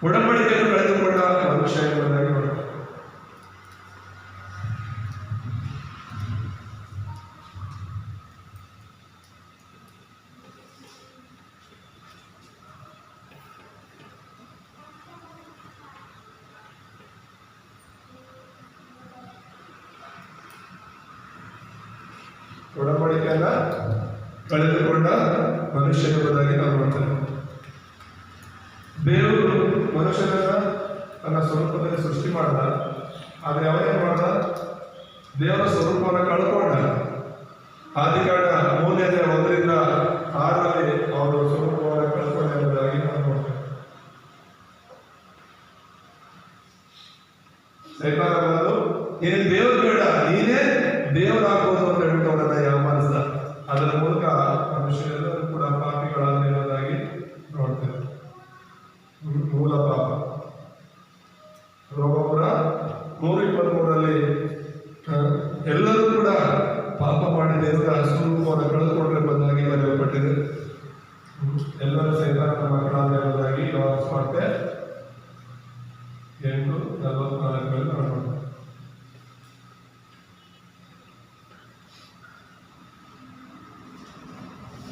ಒಡಂಬಡಿಕೆಯನ್ನು ಕಳೆದುಕೊಂಡ ಮನುಷ್ಯ ಎಂಬುದಾಗಿ ನೋಡುವ. ಒಡಂಬಡಿಕೆಯನ್ನ ಕಳೆದುಕೊಂಡ ಮನುಷ್ಯ ಎಂಬುದಾಗಿ ನಾವು ನೋಡ್ತೇವೆ. ದೇವರು ಮನುಷ್ಯನನ್ನ ತನ್ನ ಸ್ವರೂಪದಲ್ಲಿ ಸೃಷ್ಟಿ ಮಾಡ್ದ, ಆದ್ರೆ ಅವನೇನ್ ಮಾಡ್ದ? ದೇವರ ಸ್ವರೂಪವನ್ನು ಕಳ್ಕೊಂಡ. ಆದಿಕಾಂಡ 3:1-6 ಅವರು ಸ್ವರೂಪವನ್ನು ಕಳ್ಕೊಂಡ ಎಂಬುದಾಗಿ ನಾವು ನೋಡ್ತೇವೆ. ಸೈತಾನ ಬಂದು ನೀನು ದೇವರು ಬೇಡ, ನೀನೇ ದೇವರಾಗ್ಬೋದು ಅಂತ ಹೇಳ್ಬಿಟ್ಟು ಅವರನ್ನ ಯಾಮಾರಿಸಿದ. ಅದರ ಮೂಲಕ ಮನುಷ್ಯರೆಲ್ಲರೂ ಕೂಡ ಪಾಪಿಗಳಾಗಿರುವುದಾಗಿ ನೋಡ್ತೇವೆ. ಮೂಲ ಪಾಪ ರೋಮಪುರ 3:23 ಎಲ್ಲರೂ ಕೂಡ ಪಾಪ ಮಾಡಿ ದೇವರ ಸ್ವರೂಪವನ್ನು ಕಳೆದುಕೊಂಡಿರುವುದಾಗಿ ಬರೆಯಲ್ಪಟ್ಟಿದೆ. ಎಲ್ಲರೂ ಸೈತಾನನ ಮಕ್ಕಳಾಗಿರುವುದಾಗಿ ವಾರ್ತೆ 8:44 ನೋಡೋಣ.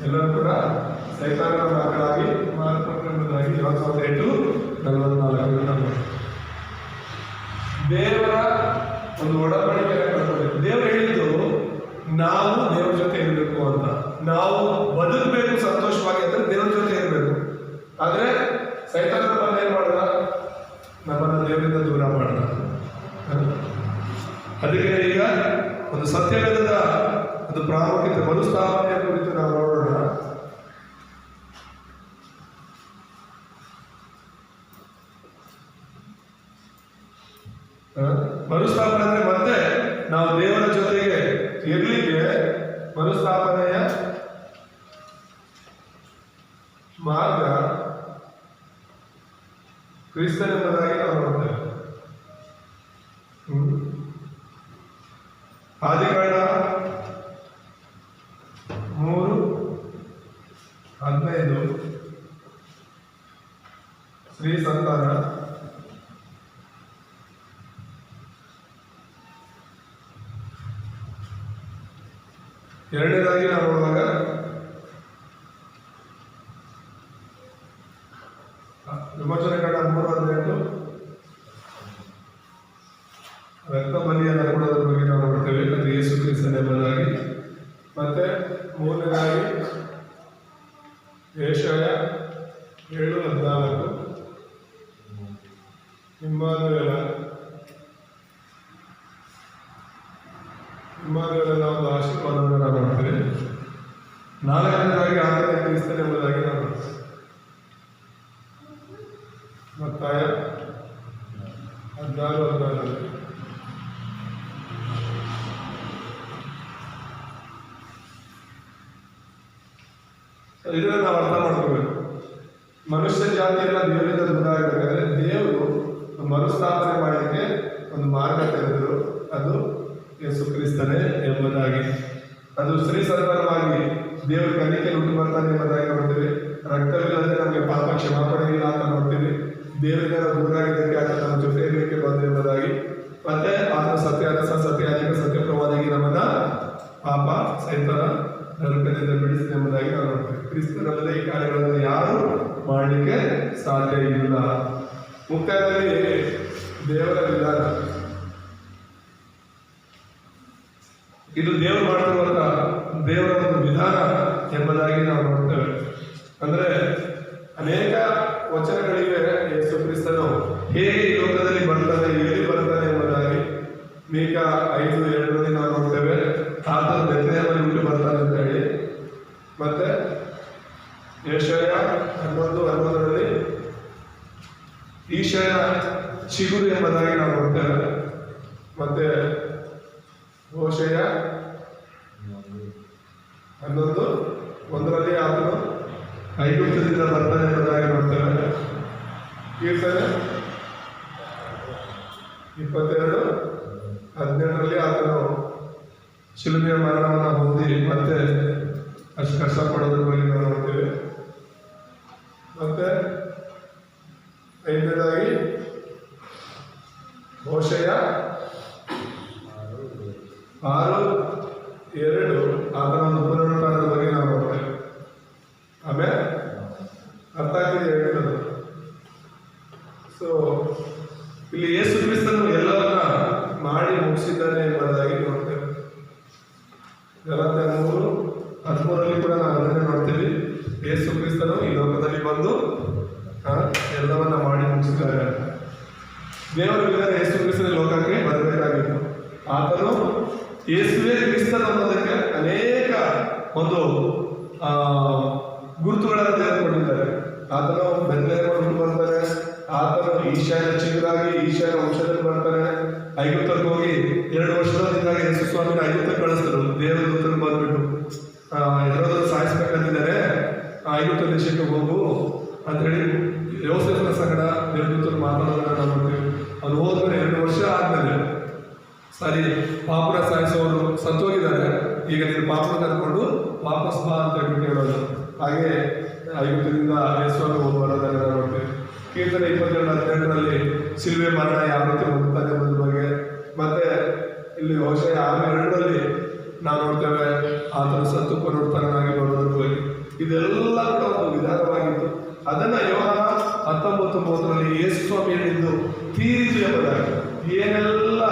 ಎಲ್ಲರೂ ಕೂಡ ಸೈತಾನನ ಮಕ್ಕಳಾಗಿ ಮಾರ್ಪಟ್ಟಿರುವುದಾಗಿ 8:44 ದೇವರ ಒಂದು ಒಡಂಬಡಿಕೆಯನ್ನು ಕಳ್ಕೊಳ್ಬೇಕು. ದೇವರು ಹೇಳಿದ್ದು ನಾವು ದೇವರ ಜೊತೆ ಇರಬೇಕು ಅಂತ, ನಾವು ಬದುಕಬೇಕು ಸಂತೋಷವಾಗಿ ಅಂದ್ರೆ ದೇವರ ಜೊತೆ ಇರಬೇಕು. ಆದ್ರೆ ಸೈತಾನನ ಬಂದು ಏನ್ ಮಾಡ್ದ? ನಮ್ಮನ್ನು ದೇವರಿಂದ ದೂರ ಮಾಡ್ದ. ಅದಕ್ಕೆ ಈಗ ಒಂದು ಸತ್ಯವೇದದ ಒಂದು ಪ್ರಾಮುಖ್ಯತೆ ಮರುಸ್ಥಾಪನೆಯ ಕುರಿತು ನಾವು ನೋಡೋಣ. ಮರುಸ್ಥಾಪನೆ ಅಂದ್ರೆ ಮತ್ತೆ ನಾವು ದೇವರ ಜೊತೆಗೆ ಇರ್ಲಿಕ್ಕೆ ಮರುಸ್ಥಾಪನೆಯ ಮಾರ್ಗ ಕ್ರಿಸ್ತನೆಂಬುದಾಗಿ ನಾವು ನೋಡ್ತೇವೆ. ಆದಿಕಾಂಡ 3:15 ಸ್ತ್ರೀ ಸಂತಾನ, ಎರಡನೇದಾಗಿ ನಾವು ನೋಡುವಾಗ ವಿಮೋಚನೆಕಾಂಡ 3:18 ರಕ್ತ ಬಲಿಯನ್ನು ಕೊಡೋದ್ರ ಬಗ್ಗೆ ನಾವು ನೋಡ್ತೇವೆ. ಅದು ಯೇಸು ಕ್ರಿಸ್ತನೆಂಬುದಾಗಿ. ಮತ್ತೆ 3ನೇದಾಗಿ ಯೆಶಾಯ 7:14 ಇಮ್ಮಾನುವೇಲನ ಒಂದು ಆಶೀರ್ವಾದವನ್ನು ನಾವು ನೋಡ್ತೇವೆ. 4ನೇದಾಗಿ ಆತನೇ ಕ್ರಿಸ್ತನೆಂಬುದಾಗಿ ನಾವು ನೋಡ್ತೇವೆ. ಮತ್ತಾಯ 16:14 ಇದನ್ನು ನಾವು ಅರ್ಥ ಮಾಡ್ಕೋಬೇಕು. ಮನುಷ್ಯ ಜಾತಿಯೆಲ್ಲ ದೇವರಿಂದ ದೂರ ಆಗಬೇಕಾದ್ರೆ ದೇವರು ಮರುಸ್ಥಾಪನೆ ಮಾಡಲಿಕ್ಕೆ ಒಂದು ಮಾರ್ಗ ತೆರೆದರು, ಅದು ಯೇಸು ಕ್ರಿಸ್ತನೇ ಎಂಬುದಾಗಿ. ಅದು ಸ್ತ್ರೀ ಸಂತಾನವಾಗಿ ದೇವರ ಕನ್ನಿಕೆಯಲ್ಲಿ ಹುಟ್ಟು ಬರ್ತಾನೆ ಎಂಬುದಾಗಿ ನೋಡ್ತೀವಿ. ರಕ್ತವಿಲ್ಲದೆ ನಮಗೆ ಪಾಪ ಕ್ಷಮಾಪಣೆ ಇಲ್ಲ ಅಂತ ನೋಡ್ತೀವಿ. ದೇವರಿಂದ ದೂರ ಆಗಿದ್ದಕ್ಕೆ ಆತ ನಮ್ಮ ಜೊತೆ ಇರಲಿಕ್ಕೆ ಬಂದ ಎಂಬುದಾಗಿ. ಮತ್ತೆ ಆತನ ಸತ್ಯಾಧಿಕ ಸತ್ಯಪ್ರವಾದಿಗೆ ನಮ್ಮನ್ನ ಪಾಪ ಸೈತಾನ ನರಕದಿಂದ ಬಿಡಿಸಿದೆ ಎಂಬುದಾಗಿ ನಾವು ನೋಡ್ತೇವೆ. ಕ್ರಿಸ್ತನಲ್ಲದೆ ಈ ಕಾರ್ಯಗಳನ್ನು ಯಾರು ಮಾಡಲಿಕ್ಕೆ ಸಾಧ್ಯ ಇಲ್ಲ. ಮುಕ್ತಾಯದಲ್ಲಿ ದೇವರ ವಿಧಾನ, ಇದು ದೇವರು ಮಾಡ್ತಿರುವಂತ ದೇವರ ಒಂದು ವಿಧಾನ ಎಂಬುದಾಗಿ ನಾವು ನೋಡ್ತೇವೆ. ಅಂದ್ರೆ ಅನೇಕ ವಚನಗಳಿವೆ ಯೇಸು ಕ್ರಿಸ್ತನು ಹೇಗೆ ಈ ಲೋಕದಲ್ಲಿ ಬರ್ತಾನೆ, ಎಲ್ಲಿ ಬರ್ತಾನೆ ಎಂಬುದಾಗಿ. ಮೀಕ 5:2 ನಾವು ನೋಡ್ತೇವೆ, ಆತನು ಬೆತ್ಲೆಹೇಮಲ್ಲಿ ಹುಟ್ಟಿ ಬರ್ತಾನೆ ಅಂತ ಹೇಳಿ. ಮತ್ತೆ ಯೆಶಾಯ 11:11 ಈಶಾಯ ಚಿಗುರು ಎಂಬುದಾಗಿ ನಾವು ನೋಡ್ತೇವೆ. ಮತ್ತೆ ಹೋಶೇಯ 11:1 ಆತನು ಐಗುಪ್ತದಿಂದ ಬರ್ತಾನೆ ಎಂಬುದಾಗಿ ನೋಡ್ತೇವೆ. ಕೀರ್ತನೆ 22:12 ಆತನು ಶಿಲುಬೆಯ ಮರಣವನ್ನು ಹೊಂದಿ ಮತ್ತೆ ಅಷ್ಟು ಕಷ್ಟಪಡೋದ್ರ ಬಗ್ಗೆ ನಾವು ನೋಡ್ತೀವಿ. ಮತ್ತೆ 5ನೇದಾಗಿ ಹೋಶೇಯ 6:2 ಆತನ ಒಂದು ಪುನರುತ್ಥಾನದ ಬಗ್ಗೆ ನಾವು ನೋಡ್ತೇವೆ. ಆಮೇಲೆ ಅರ್ಥ ಆಗ್ತಿದೆ ಹೇಳ್ತದೆ. ಸೊ ಇಲ್ಲಿ ಯೇಸು ಕ್ರಿಸ್ತನು ಎಲ್ಲವನ್ನ ಮಾಡಿ ಮುಗಿಸಿದ್ದಾನೆ ಎಂಬುದಾಗಿ ನೋಡ್ತೇವೆ. ಗಲಾತ್ಯ 3:13 ಕೂಡ ನಾವು ಅದನ್ನೇ ನೋಡ್ತೀವಿ. ಯೇಸು ಕ್ರಿಸ್ತನು ಈ ಲೋಕದಲ್ಲಿ ಬಂದು ಎಲ್ಲವನ್ನ ಮಾಡಿ ಮುಗಿಸಿದ್ದಾರೆ. ದೇವರು ಇಲ್ಲದೆ ಯೇಸು ಕ್ರಿಸ್ತನ ಲೋಕಕ್ಕೆ ಬರಬೇಕಾಗಿತ್ತು. ಆತನು ಯೇಸುವೇ ಕ್ರಿಸ್ತನ ಅನ್ನೋದಕ್ಕೆ ಅನೇಕ ಒಂದು ಗುರುತುಗಳನ್ನು ತೆಗೆದುಕೊಂಡಿದ್ದಾರೆ. ಆತನು ಬೆತ್ತಲೆಯನ್ನು ಬರ್ತಾನೆ, ಆತನು ಈಶಾನ್ಯ ಚಿಗುರಾಗಿ ಈಶಾನ್ಯ ವಂಶದಲ್ಲಿ ಬರ್ತಾನೆ. ಐಗುಪ್ತಕ್ಕೆ ಹೋಗಿ 2 ವರ್ಷದಲ್ಲಿದ್ದಾಗ ಯೇಸು ಸ್ವಾಮಿನ ಐಗುಪ್ತಕ್ಕೆ ಕಳಿಸಿದ್ರು. ದೇವರ ದೂತರು ಬಂದ್ಬಿಟ್ಟು ಎಲ್ಲರೂ ಸಾಯಿಸ್ಬೇಕಂತಿದ್ದಾರೆ, ಐಗುಪ್ತ ದೇಶಕ್ಕೆ ಹೋಗು ಅಂತ ಹೇಳಿ ಯೋಸೇಫನ ಸಂಗಡ ದೇವದೂತರು ಮಾತಾಡೋದನ್ನ ನಾವು ನೋಡ್ತೀವಿ. ಅದು ಹೋದ್ಮೇಲೆ 2 ವರ್ಷ ಆದ್ಮೇಲೆ ಸರಿ ಪಾಪನ ಸಾಯಿಸೋರು ಸತ್ತೋಗಿದ್ದಾರೆ, ಈಗ ನೀನು ಪಾಪನ ಕರ್ಕೊಂಡು ವಾಪಸ್ ಬಾ ಅಂತ ಹೇಳ್ಬಿಟ್ಟು ಹೇಳೋದು. ಹಾಗೆ ಐಗುಪ್ತದಿಂದ ಯೇಸುವನ್ನು ಹೋಗಿ ಬರೋದನ್ನ ನಾವು ನೋಡ್ತೀವಿ. ಕೀರ್ತನೆ 22:18 ಶಿಲುಬೆ ಮರಣ ಯಾವ ರೀತಿ ಹೋಗ್ತಾನೆ ಅನ್ನೋದ್ರ ಬಗ್ಗೆ. ಮತ್ತೆ ಇಲ್ಲಿ ಹೋಶೇಯ 6:2 ನಾವು ನೋಡ್ತೇವೆ ಆತನು ಸತ್ತು ಪುನರುತ್ಥಾನನಾಗಿ ಬರೋದ್ರ ಬಗ್ಗೆ. ಇದೆಲ್ಲ ಕೂಡ ಒಂದು ವಿಧಾನವಾಗಿತ್ತು. ಅದನ್ನ ಯೋಹಾನ 19:30 ಯೇಸು ಸ್ವಾಮಿ ಹೇಳಿದ್ದು ತೀರಿತು ಎಂಬುದಾಗಿ. ಏನೆಲ್ಲ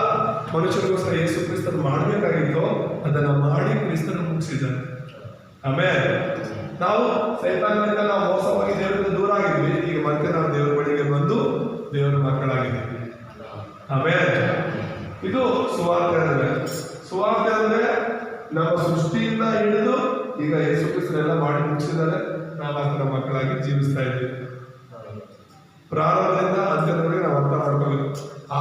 ಮನುಷ್ಯರಿಗೋಸ್ಕರ ಯೇಸು ಕ್ರಿಸ್ತನು ಮಾಡಬೇಕಾಗಿತ್ತೋ ಅದನ್ನ ಮಾಡಿ ಕ್ರಿಸ್ತನು ಮುಗಿಸಿದ್ದಾನೆ. ಆಮೇಲೆ ನಾವು ಸೈತಾನದಿಂದ ನಾವು ಮೋಸವಾಗಿ ದೇವರಿಂದ ದೂರ ಆಗಿದ್ವಿ, ಈಗ ಮತ್ತೆ ನಾವು ದೇವರ ಬಳಿಗೆ ಬಂದು ದೇವರ ಮಕ್ಕಳಾಗಿದ್ದೀವಿ. ಆಮೇಲೆ ಇದು ಸುವಾರ್ತೆ ಅಂದ್ರೆ. ಸುವಾರ್ತೆ ಅಂದ್ರೆ ನಮ್ಮ ಸೃಷ್ಟಿಯಿಂದ ಹಿಡಿದು ಈಗ ಯೇಸು ಕ್ರಿಸ್ತನೆಲ್ಲ ಮಾಡಿ ಮುಗಿಸಿದ್ದಾರೆ, ನಾವು ಆತನ ಮಕ್ಕಳಾಗಿ ಜೀವಿಸ್ತಾ ಇದ್ದೀವಿ. ಪ್ರಾರಂಭದಿಂದ ಅಂತ್ಯದವರೆಗೆ ನಾವು ಅರ್ಥ ಮಾಡ್ಕೋಬೇಕು.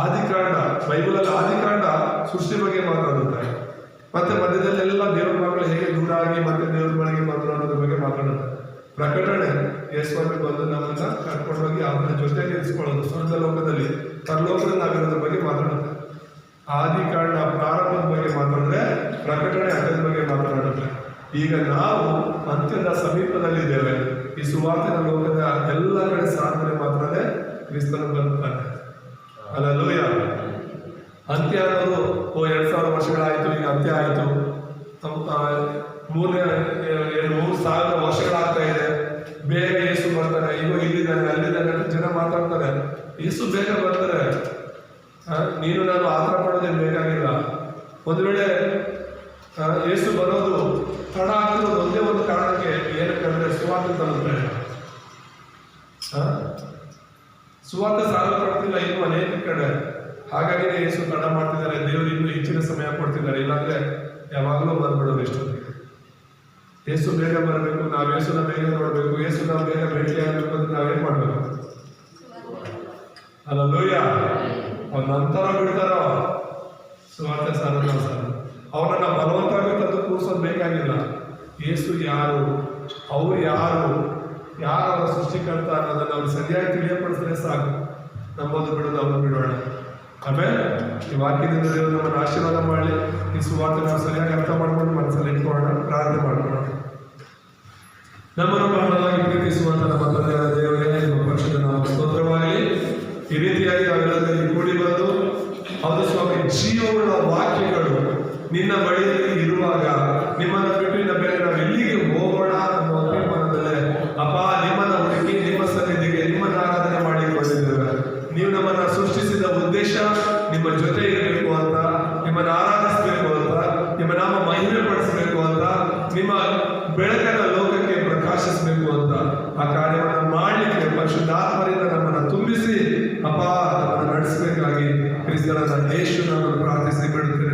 ಆದಿಕಾಂಡ, ಬೈಬಲಲ್ಲಿ ಆದಿಕಾಂಡ ಸೃಷ್ಟಿ ಬಗ್ಗೆ ಮಾತಾಡುತ್ತೆ. ಮತ್ತೆ ಮಧ್ಯದಲ್ಲೆಲ್ಲ ದೇವರ ಮಕ್ಕಳು ಹೇಗೆ ದೂರ ಆಗಿ ಮತ್ತೆ ದೇವರ ಬಳಿಗೆ ಬಂದರು ಅನ್ನೋದ್ರ ಬಗ್ಗೆ ಮಾತಾಡುತ್ತೆ. ಪ್ರಕಟಣೆ ಯೇಸುವನ್ನು ಬಂದು ನಮ್ಮನ್ನ ಕರ್ಕೊಂಡೋಗಿ ಅವನ ಜೊತೆ ನಿಲ್ಲಿಸ್ಕೊಳ್ಳೋದು, ಸ್ವರ್ಗ ಲೋಕದಲ್ಲಿ ಪರಲೋಕದಲ್ಲಿ ನಾವಿರೋದ್ರ ಬಗ್ಗೆ ಮಾತಾಡುತ್ತೆ. ಆದಿಕಾಂಡ ಪ್ರಾರಂಭದ ಬಗ್ಗೆ ಮಾತಾಡಿದ್ರೆ ಪ್ರಕಟಣೆ ಅಂತ್ಯದ ಬಗ್ಗೆ ಮಾತನಾಡುತ್ತೆ. ಈಗ ನಾವು ಅಂತ್ಯದ ಸಮೀಪದಲ್ಲಿದ್ದೇವೆ. ಈ ಸುವಾರ್ತೆನ ಲೋಕದ ಎಲ್ಲ ಕಡೆ ಸಾಧನೆ ಮಾತ್ರನೇ ಕ್ರಿಸ್ತನು ಬರುತ್ತಾನೆ. ಹಲ್ಲೆಲೂಯಾ. ಅಂತ್ಯ ಅನ್ನೋದು 2000 ವರ್ಷಗಳಾಯಿತು, ಈಗ ಅಂತ್ಯ ಆಯಿತು. 3,000 ವರ್ಷಗಳಾಗ್ತಾ ಇದೆ. ಬೇಗ ಯೇಸು ಬರ್ತಾರೆ, ಈಗ ಇಲ್ಲಿದ್ದಾನೆ ಅಲ್ಲಿದ್ದಾನೆ ಅಂತ ಜನ ಮಾತಾಡ್ತಾರೆ. ಯೇಸು ಬೇಗ ಬರ್ತಾರೆ. ನೀನು ನಾನು ಆತರ ಪಡೋದೇನು ಬೇಕಾಗಿಲ್ಲ. ಒಂದು ವೇಳೆ ಯೇಸು ಬರೋದು ತಡ ಆಗ್ತಿರೋದು ಒಂದೇ ಒಂದು ಕಾರಣಕ್ಕೆ, ಏನಕ್ಕಂದ್ರೆ ಸುವಾರ್ತೆ ತಲುಪುತ್ತೆ. ಸುವಾರ್ತೆ ಸಾಲಪಡ್ತಿಲ್ಲ ಇನ್ನು ಅನೇಕ ಕಡೆ. ಹಾಗಾಗಿ ಯೇಸು ತಡ ಮಾಡ್ತಿದ್ದಾರೆ. ದೇವರು ಇನ್ನೂ ಹೆಚ್ಚಿನ ಸಮಯ ಕೊಡ್ತಿದ್ದಾರೆ. ಇಲ್ಲಾಂದ್ರೆ ಯಾವಾಗಲೂ ಬಂದ್ಬಿಡೋರು ಇಷ್ಟೊತ್ತಿಗೆ. ಯೇಸು ಬೇಗ ಬರಬೇಕು, ನಾವು ಯೇಸುನ ಬೇಗ ನೋಡಬೇಕು, ಯೇಸುನ ಬೇಗ ಭೇಟಿ ಆಗಬೇಕು ಅಂದ್ರೆ ನಾವೇನ್ ಮಾಡ್ಬೇಕು? ಹಲ್ಲೆಲೂಯಾ. ಅವ್ರ ನಂತರ ಬಿಡ್ತಾರೋ ಸುವಾರ್ತೆ ಸಾಲ ಅವನನ್ನ ಬಲವಂತವಾಗಿ ತಂದು ಕೂರಿಸೋದು ಬೇಕಾಗಿಲ್ಲ. ಯೇಸು ಯಾರು, ಅವ್ರು ಯಾರು ಅವರ ಸೃಷ್ಟಿಕರ್ತ ಅನ್ನೋದನ್ನ ಅವ್ರು ಸರಿಯಾಗಿ ತಿಳಿಯಪಡಿಸಿದ್ರೆ ಸಾಕು. ನಂಬೋದು ಬಿಡೋದು ಅವ್ರು ಬಿಡೋಣ. ಆಮೇಲೆ ಈ ವಾಕ್ಯದಿಂದ ದೇವರು ನಮ್ಮನ್ನು ಆಶೀರ್ವಾದ ಮಾಡಿ ಈ ಸುವಾರ್ತೆ ನಾವು ಸರಿಯಾಗಿ ಅರ್ಥ ಮಾಡ್ಕೊಂಡು ಮನಸ್ಸಲ್ಲಿ ಇಟ್ಕೊಳ್ಳೋಣ, ಪ್ರಾರ್ಥನೆ ಮಾಡ್ಕೊಳ್ಳೋಣ. ನಮ್ಮನ್ನು ಬಹಳವಾಗಿ ಪ್ರೀತಿಸುವಂತ ನಮ್ಮ ತಂದೆಯಾದ ದೇವರೇ, ನಿಮ್ಮ ಪಕ್ಷದ ನಾವು ಸ್ತೋತ್ರವಾಗಲಿ. ಈ ರೀತಿಯಾಗಿ ನಾವೆಲ್ಲದಲ್ಲಿ ಕೂಡಿ ಬಂದು ಅದು ಸ್ವಾಮಿ ಜೀವವುಳ್ಳ ವಾಕ್ಯಗಳು ನಿನ್ನ ಬಳಿಯಲ್ಲಿ ಇರುವಾಗ ನಿಮ್ಮನ್ನು ಬಿಟ್ಟು ಇನ್ನ ಬೇರೆ ನಾವು ಎಲ್ಲಿಗೆ ಹೋಗೋಣ ಅನ್ನೋ ತೀರ್ಮಾನದಲ್ಲೇ ಅಪ್ಪ ನಿಮ್ಮನ್ನ ಹುಡುಕಿ ನಿಮ್ಮ ಸನ್ನಿಧಿಗೆ ನಿಮ್ಮನ್ನ ಆರಾಧನೆ ಮಾಡಿಕೊಂಡಿದ್ದೇವೆ. ನೀವು ನಮ್ಮನ್ನ ಸೃಷ್ಟಿಸಿದ ಉದ್ದೇಶ ನಿಮ್ಮ ಜೊತೆ ಇರಬೇಕು ಅಂತ, ನಿಮ್ಮನ್ನು ಆರಾಧಿಸಬೇಕು ಅಂತ, ನಿಮ್ಮ ನಾಮ ಮಹಿಮೆ ಪಡಿಸಬೇಕು ಅಂತ, ನಿಮ್ಮ ಬೆಳಕನ್ನ ಲೋಕಕ್ಕೆ ಪ್ರಕಾಶಿಸಬೇಕು ಅಂತ ಆ ಕಾರ್ಯವನ್ನು ಮಾಡಲಿಕ್ಕೆ ಪರಿಶುದ್ಧಾತ್ಮರಿಂದ ನಮ್ಮನ್ನು ತುಂಬಿಸಿ ಅಪ್ಪ ನಮ್ಮನ್ನು ನಡೆಸಬೇಕಾಗಿ ಕ್ರಿಸ್ತನ ಯೇಸು ನಾಮದಲ್ಲಿ ಪ್ರಾರ್ಥಿಸಿ ಬಿಡುತ್ತೇವೆ.